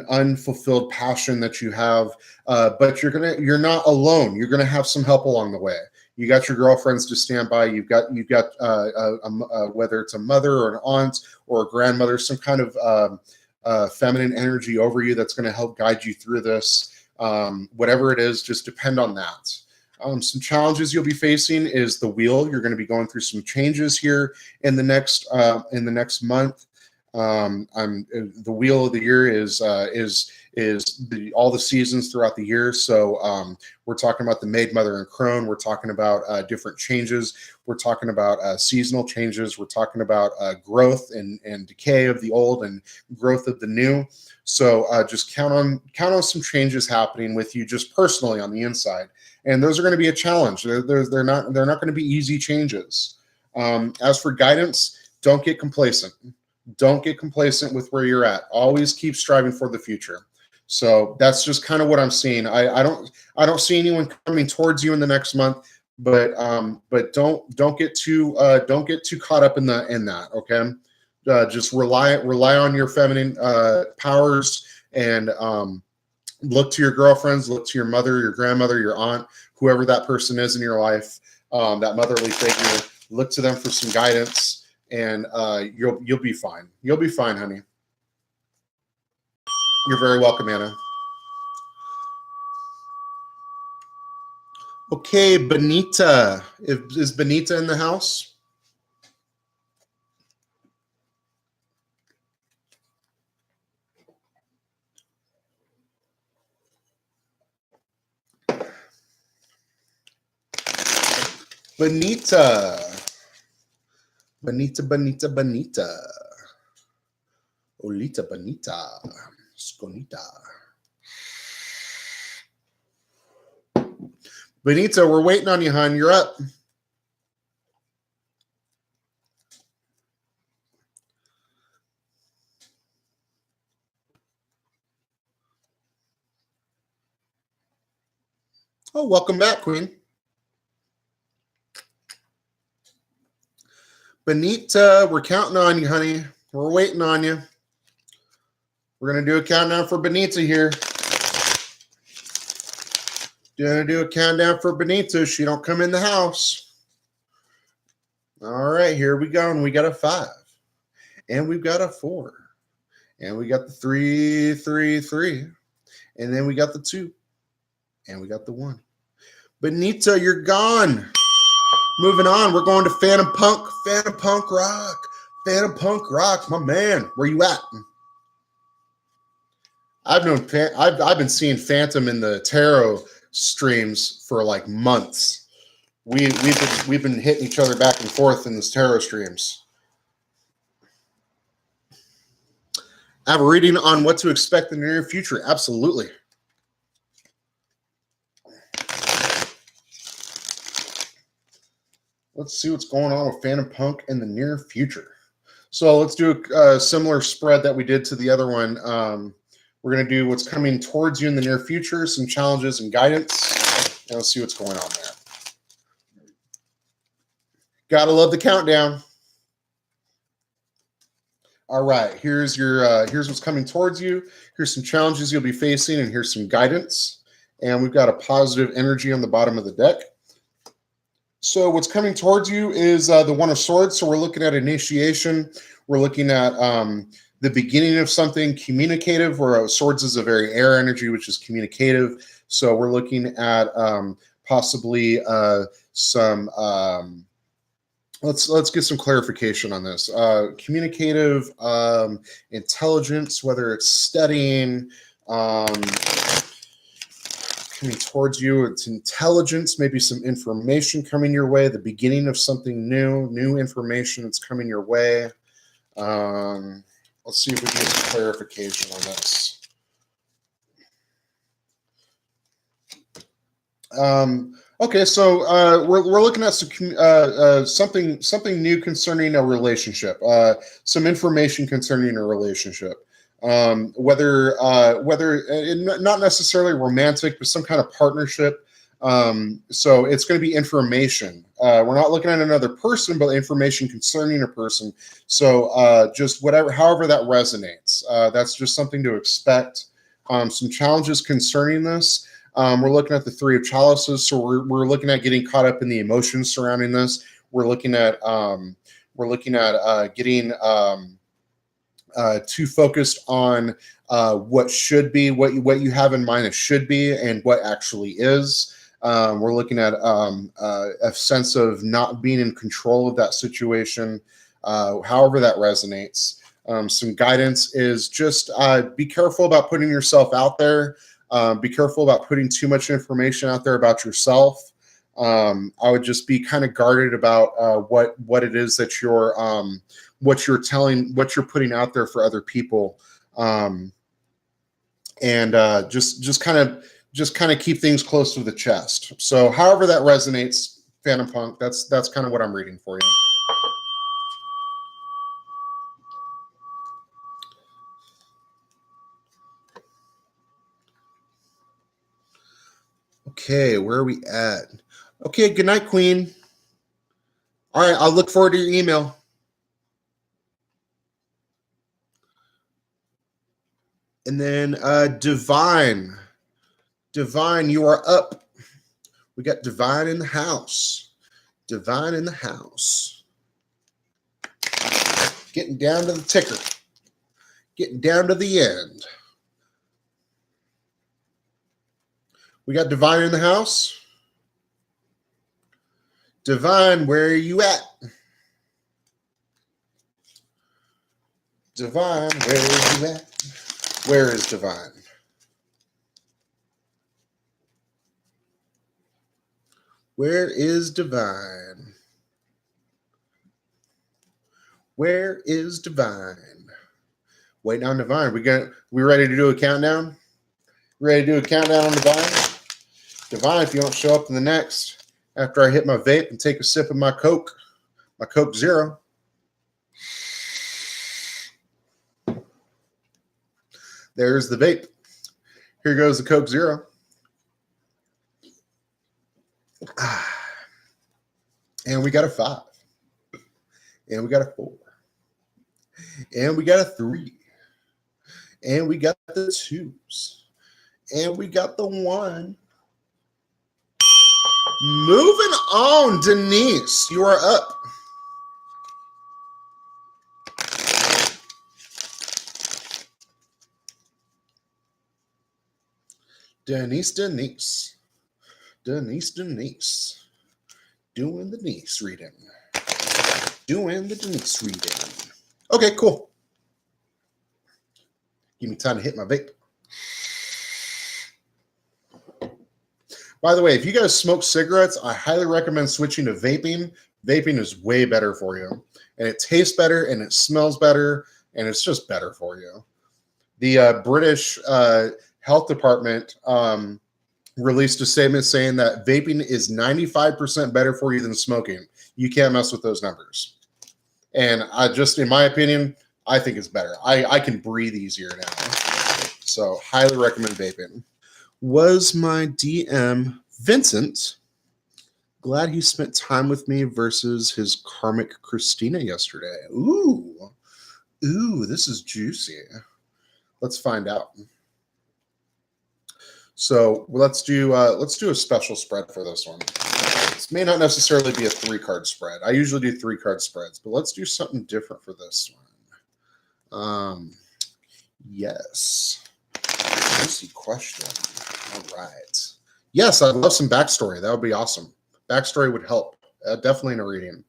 unfulfilled passion that you have, but you're not alone. You're gonna have some help along the way. You got your girlfriends to stand by. You've got whether it's a mother or an aunt or a grandmother, some kind of feminine energy over you that's going to help guide you through this. Whatever it is, just depend on that. Some challenges you'll be facing is the wheel. You're going to be going through some changes here in the next month. The wheel of the year is all the seasons throughout the year. So we're talking about the maid, mother, and crone. We're talking about different changes. We're talking about seasonal changes. We're talking about growth and decay of the old and growth of the new. So just count on some changes happening with you just personally on the inside. And those are going to be a challenge. They're not going to be easy changes. As for guidance, don't get complacent. Don't get complacent with where you're at. Always keep striving for the future. So that's just kind of what I'm seeing. I don't see anyone coming towards you in the next month, but don't get too caught up in that. Okay, just rely on your feminine powers, and look to your girlfriends, look to your mother, your grandmother, your aunt, whoever that person is in your life, that motherly figure. Look to them for some guidance. And you'll be fine. You'll be fine, honey. You're very welcome, Anna. Okay, Benita. Is Benita in the house? Benita. Olita Bonita. Sconita. Benita, we're waiting on you, hon. You're up. Oh, welcome back, Queen. Benita, we're counting on you, honey. We're waiting on you. We're going to do a countdown for Benita here. Going to do a countdown for Benita. She don't come in the house. All right, here we go. And we got a 5, And we've got a 4. And we got the 3, 3, 3. And then we got the 2. And we got the 1. Benita, you're gone. Moving on, we're going to Phantom Punk. Phantom Punk Rock. Phantom Punk Rock, my man. Where you at? I've been seeing Phantom in the tarot streams for like months. We've been hitting each other back and forth in these tarot streams. I have a reading on what to expect in the near future. Absolutely. Let's see what's going on with Phantom Punk in the near future. So let's do a similar spread that we did to the other one. We're going to do what's coming towards you in the near future, some challenges and guidance, and let's see what's going on there. Gotta love the countdown. All right, here's what's coming towards you. Here's some challenges you'll be facing, and here's some guidance. And we've got a positive energy on the bottom of the deck. So what's coming towards you is the One of Swords. So we're looking at initiation. We're looking at the beginning of something communicative, where Swords is a very air energy, which is communicative. So we're looking at possibly some. Let's get some clarification on this. Communicative intelligence, whether it's studying. Coming towards you, it's intelligence, maybe some information coming your way, the beginning of something new information that's coming your way. Let's see if we can get some clarification on this. Okay, so we're looking at some, something new concerning a relationship, some information concerning a relationship. Whether not necessarily romantic, but some kind of partnership. So it's going to be information. We're not looking at another person, but information concerning a person. So just however that resonates. That's just something to expect. Some challenges concerning this. We're looking at the 3 of Chalices. So we're looking at getting caught up in the emotions surrounding this. We're looking at getting too focused on what should be, what you have in mind it should be, and what actually is. We're looking at a sense of not being in control of that situation, however that resonates. Some guidance is just be careful about putting yourself out there. Be careful about putting too much information out there about yourself. I would just be kind of guarded about what it is that what you're putting out there for other people, and just kind of keep things close to the chest. So however that resonates, Phantom Punk, that's kind of what I'm reading for you. Okay, where are we at? Okay, good night, Queen. All right, I'll look forward to your email. And then Divine, you are up. We got Divine in the house. Divine in the house. Getting down to the ticker. Getting down to the end. We got Divine in the house. Divine, where are you at? Divine, where are you at? Where is Divine? Where is Divine? Where is Divine? Waiting on Divine. We ready to do a countdown? Ready to do a countdown on Divine? Divine, if you don't show up in the next, after I hit my vape and take a sip of my Coke Zero. There's the vape. Here goes the Coke Zero. And we got a 5. And we got a 4. And we got a 3. And we got the 2s. And we got the 1. Moving on, Denise, you are up. Denise. Doing the niece reading. Okay, cool. Give me time to hit my vape. By the way, if you guys smoke cigarettes, I highly recommend switching to vaping. Vaping is way better for you. And it tastes better, and it smells better, and it's just better for you. The British Health Department released a statement saying that vaping is 95% better for you than smoking. You can't mess with those numbers. And in my opinion, I think it's better. I can breathe easier now. So highly recommend vaping. Was my DM Vincent? Glad he spent time with me versus his karmic Christina yesterday. Ooh, this is juicy. Let's find out. So let's do a special spread for this one. This may not necessarily be a 3-card spread. I usually do 3-card spreads, but let's do something different for this one. Yes. Juicy question. All right. Yes, I'd love some backstory. That would be awesome. Backstory would help. Definitely in a reading.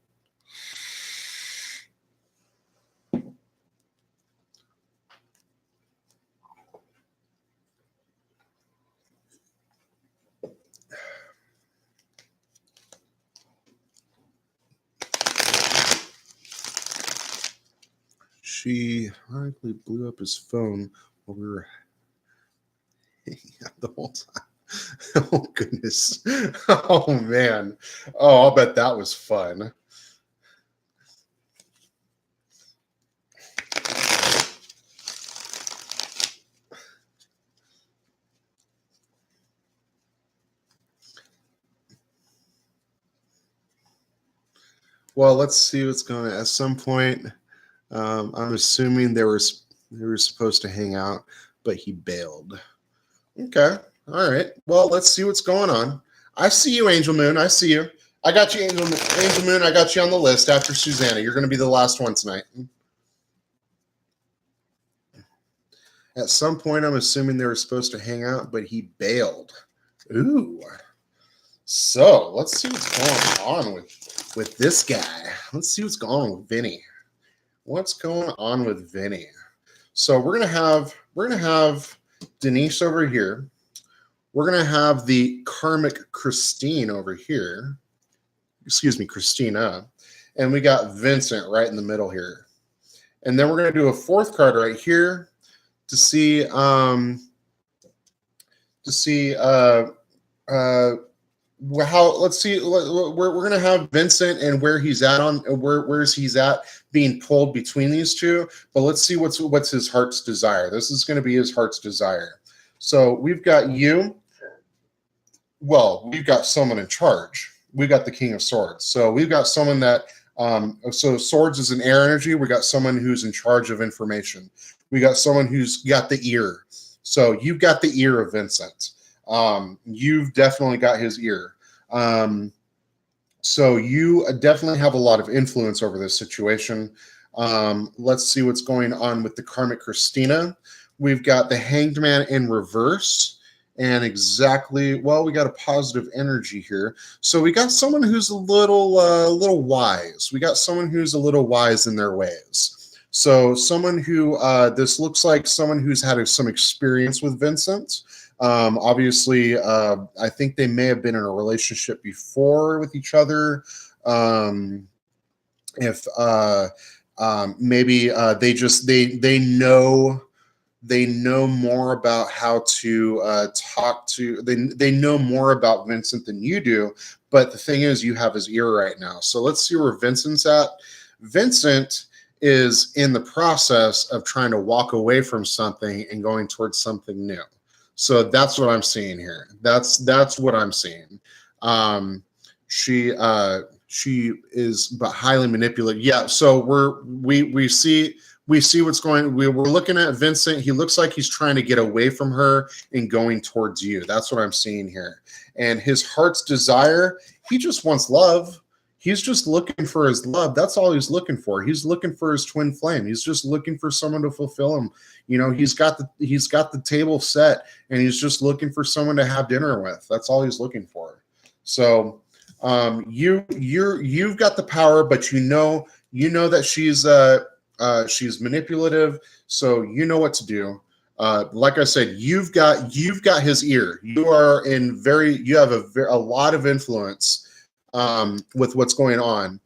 She ironically blew up his phone while we were the whole time. Oh, goodness. Oh, man. Oh, I'll bet that was fun. Well, let's see what's going on. At some point, I'm assuming they were supposed to hang out, but he bailed. Okay. All right. Well, let's see what's going on. I see you, Angel Moon. I see you. I got you, Angel Moon. I got you on the list after Susanna. You're going to be the last one tonight. At some point, I'm assuming they were supposed to hang out, but he bailed. Ooh. So let's see what's going on with this guy. Let's see what's going on with Vinny. What's going on with Vinny? So we're gonna have Denise over here. We're gonna have the karmic Christine over here. Excuse me, Christina. And we got Vincent right in the middle here. And then we're gonna do a 4th card right here to see how. Let's see. We're gonna have Vincent and where he's at on where's he's at being pulled between these two. But let's see what's his heart's desire. This is going to be his heart's desire. So we've got you. Well, we've got someone in charge. We got the King of Swords. So we've got someone that. So swords is an air energy. We got someone who's in charge of information. We got someone who's got the ear. So you've got the ear of Vincent. You've definitely got his ear. So you definitely have a lot of influence over this situation. Let's see what's going on with the karmic Christina. We've got the Hanged Man in reverse. And we got a positive energy here. So we got someone who's a little wise. We got someone who's a little wise in their ways. So someone who, this looks like someone who's had some experience with Vincent. Obviously, I think they may have been in a relationship before with each other. Maybe they know more about how to talk to. They know more about Vincent than you do. But the thing is, you have his ear right now. So let's see where Vincent's at. Vincent is in the process of trying to walk away from something and going towards something new. So that's what I'm seeing here. That's what I'm seeing. She is but highly manipulative. Yeah. So we see what's going. We're looking at Vincent. He looks like he's trying to get away from her and going towards you. That's what I'm seeing here. And his heart's desire, he just wants love. He's just looking for his love. That's all he's looking for. He's looking for his twin flame. He's just looking for someone to fulfill him. You know, he's got the table set, and he's just looking for someone to have dinner with. That's all he's looking for. So you've got the power, but you know that she's manipulative, so you know what to do. Like I said, you've got his ear. You have a lot of influence with what's going on,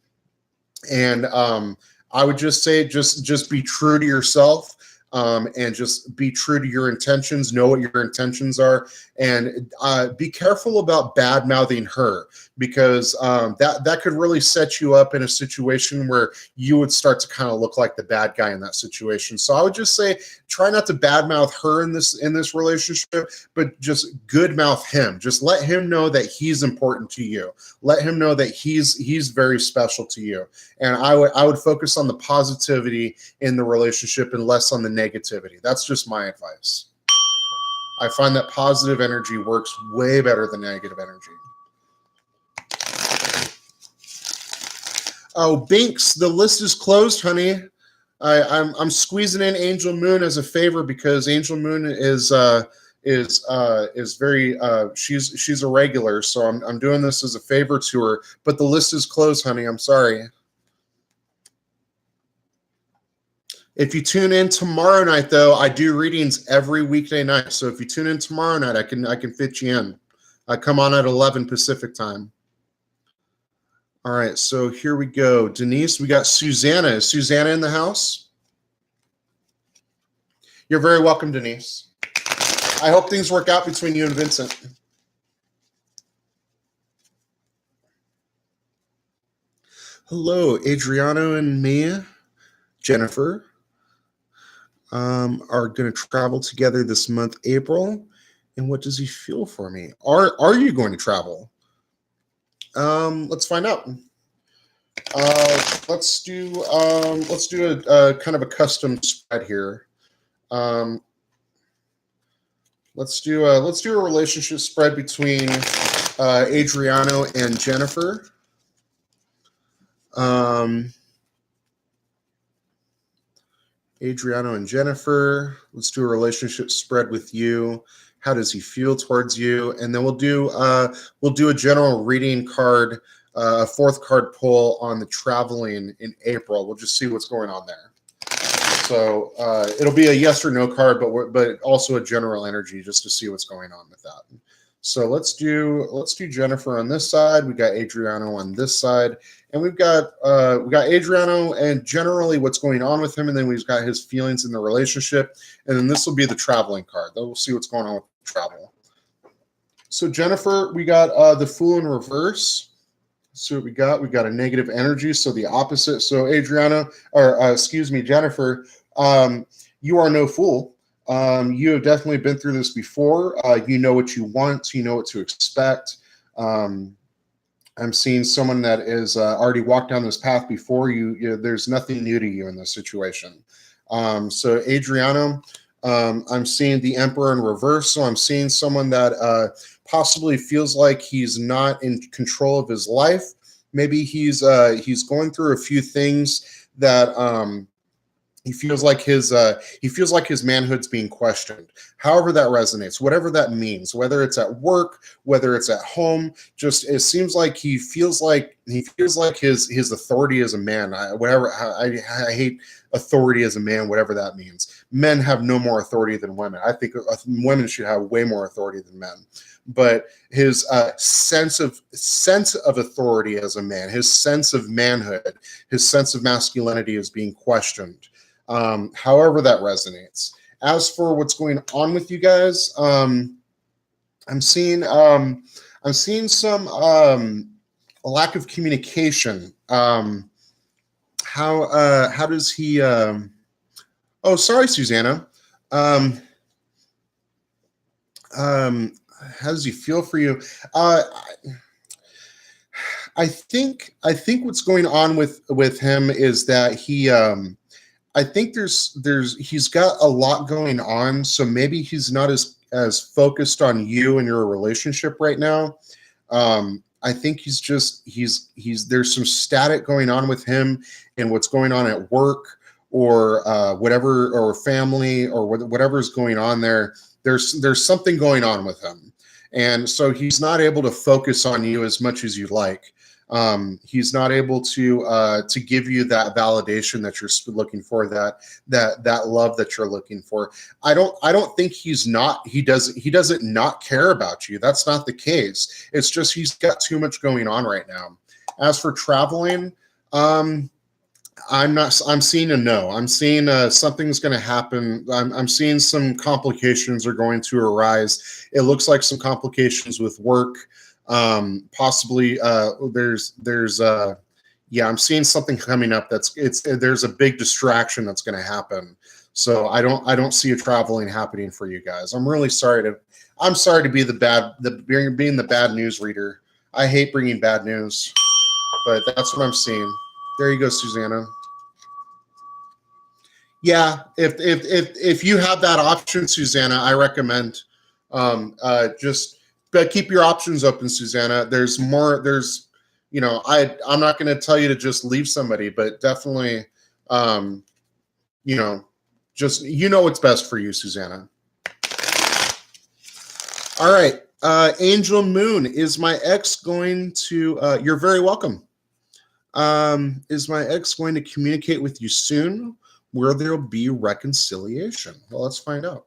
and I would just say just be true to yourself, and just be true to your intentions. Know what your intentions are, and be careful about bad mouthing her, because that could really set you up in a situation where you would start to kind of look like the bad guy in that situation. So I would just say, try not to badmouth her in this relationship, but just good mouth him. Just let him know that he's important to you. Let him know that he's very special to you. And I would focus on the positivity in the relationship and less on the negativity. That's just my advice. I find that positive energy works way better than negative energy. Oh, Binks, the list is closed, honey. I'm squeezing in Angel Moon as a favor, because Angel Moon is very she's a regular, so I'm doing this as a favor to her. But the list is closed, honey. I'm sorry. If you tune in tomorrow night, though, I do readings every weekday night. So if you tune in tomorrow night, I can fit you in. I come on at 11 Pacific time. All right, so here we go. Denise, we got Susanna. Is Susanna in the house? You're very welcome, Denise. I hope things work out between you and Vincent. Hello, Adriano and Mia. Jennifer are going to travel together this month, April. And what does he feel for me? Are you going to travel? Let's find out. Let's do a kind of a custom spread here. Let's do a relationship spread between Adriano and Jennifer. Adriano and Jennifer. Let's do a relationship spread with you. How does he feel towards you? And then we'll do a general reading card, a fourth card pull on the traveling in April. We'll just see what's going on there. So it'll be a yes or no card, but also a general energy, just to see what's going on with that. So let's do Jennifer on this side. We got Adriano on this side, and we got Adriano and generally what's going on with him, and then we've got his feelings in the relationship, and then this will be the traveling card. Then we'll see what's going on with travel. So Jennifer, we got the Fool in reverse. So what we got a negative energy, so the opposite. So Adriano, or excuse me, Jennifer, you are no fool. You have definitely been through this before. You know what you want. You know what to expect. I'm seeing someone that is already walked down this path before you. There's nothing new to you in this situation. So Adriano, I'm seeing the Emperor in reverse. So I'm seeing someone that possibly feels like he's not in control of his life. Maybe he's going through a few things that he feels like his manhood's being questioned. However that resonates, whatever that means, whether it's at work, whether it's at home, just it seems like he feels like his authority as a man. I hate authority as a man, whatever that means. Men have no more authority than women. I think women should have way more authority than men. But his sense of authority as a man, his sense of manhood, his sense of masculinity is being questioned. However that resonates. As for what's going on with you guys, I'm seeing some lack of communication. How does he? Oh, sorry, Susanna. How does he feel for you? I think what's going on with him is that he. I think he's got a lot going on, so maybe he's not as focused on you and your relationship right now. I think he's there's some static going on with him and what's going on at work or whatever, or family, or whatever's going on there. There's something going on with him, and so he's not able to focus on you as much as you'd like. He's not able to give you that validation that you're looking for, that love that you're looking for. I don't think he doesn't not care about you. That's not the case. It's just he's got too much going on right now. As for traveling, I'm seeing a no. I'm seeing something's going to happen. I'm seeing some complications are going to arise. It looks like some complications with work. Possibly I'm seeing something coming up there's a big distraction that's going to happen. So I don't see a traveling happening for you guys. I'm sorry to be being the bad news reader. I hate bringing bad news, but that's what I'm seeing. There you go, Susanna. Yeah, if you have that option, Susanna, I recommend but keep your options open, Susanna. There's more. I'm not going to tell you to just leave somebody, but definitely, just what's best for you, Susanna. All right, Angel Moon, is my ex going to? You're very welcome. Is my ex going to communicate with you soon, where there'll be reconciliation? Well, let's find out.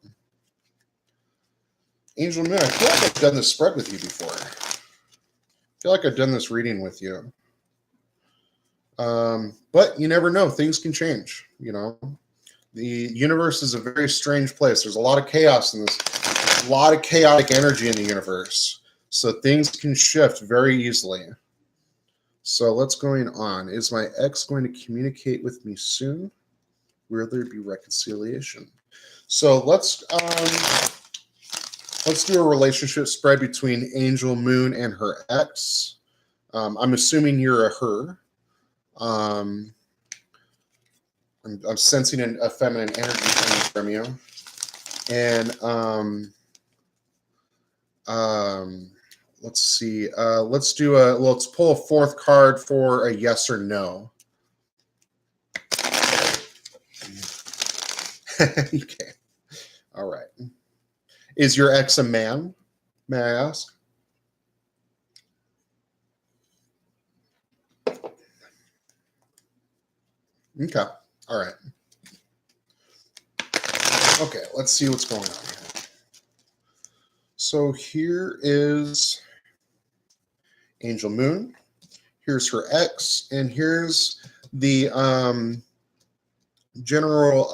Angel Moon, I feel like I've done this spread with you before. I feel like I've done this reading with you. But you never know. Things can change, The universe is a very strange place. There's a lot of chaos in this, a lot of chaotic energy in the universe. So things can shift very easily. So what's going on? Is my ex going to communicate with me soon? Will there be reconciliation? So let's do a relationship spread between Angel Moon and her ex. I'm assuming you're a her. I'm sensing a feminine energy coming from you. And let's see. Let's pull a fourth card for a yes or no. Okay. All right. Is your ex a man? May I ask? Okay. All right. Okay, let's see what's going on here. So here is Angel Moon. Here's her ex, and here's the general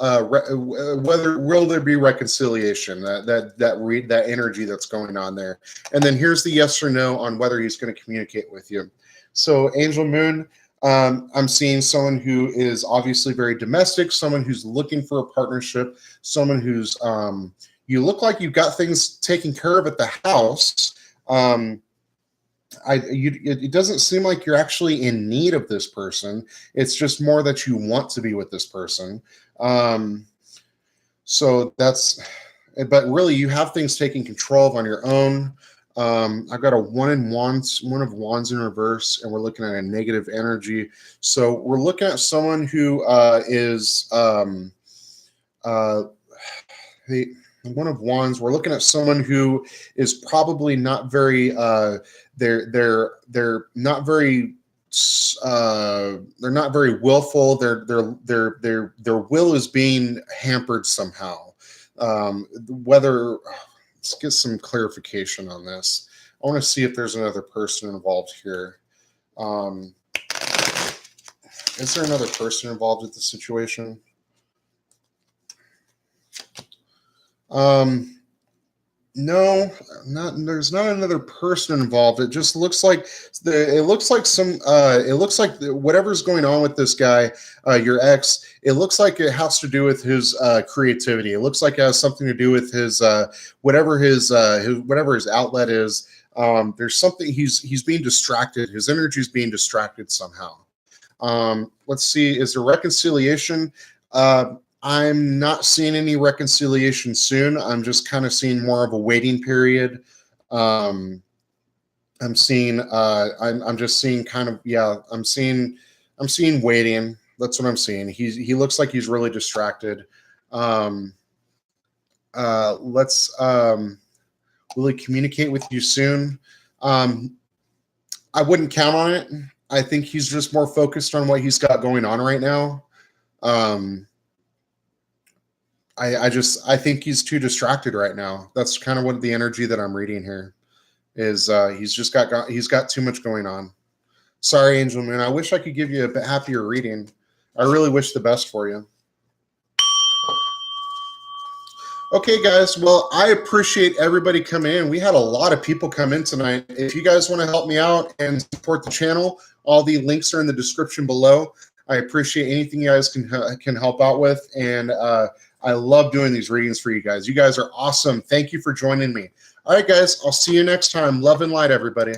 whether will there be reconciliation, that energy that's going on there. And then here's the yes or no on whether he's going to communicate with you. So Angel Moon, I'm seeing someone who is obviously very domestic, someone who's looking for a partnership, someone who's you look like you've got things taken care of at the house. It doesn't seem like you're actually in need of this person. It's just more that you want to be with this person. So that's, but really you have things taken control of on your own. I've got a one of wands in reverse, and we're looking at a negative energy. So we're looking at someone who is the one of wands. We're looking at someone who is probably not very they're not very willful. Their will is being hampered somehow. Let's get some clarification on this. I want to see if there's another person involved here. Is there another person involved with the situation? No, there's not another person involved. It just looks like whatever's going on with this guy, your ex, it looks like it has to do with his creativity. It looks like it has something to do with his whatever his outlet is. There's something, he's being distracted. His energy is being distracted somehow. Let's see, is there reconciliation? I'm not seeing any reconciliation soon. I'm just kind of seeing more of a waiting period. I'm seeing I'm just seeing kind of, yeah, I'm seeing waiting. That's what I'm seeing. He looks like he's really distracted. Um let's really communicate with you soon. Um I wouldn't count on it. I think he's just more focused on what he's got going on right now. Um I think he's too distracted right now. That's kind of what the energy that I'm reading here is. He's got too much going on. Sorry, Angel Moon. I wish I could give you a bit happier reading. I really wish the best for you. Okay, guys. Well, I appreciate everybody coming in. We had a lot of people come in tonight. If you guys want to help me out and support the channel, all the links are in the description below. I appreciate anything you guys can help out with, and I love doing these readings for you guys. You guys are awesome. Thank you for joining me. All right, guys. I'll see you next time. Love and light, everybody.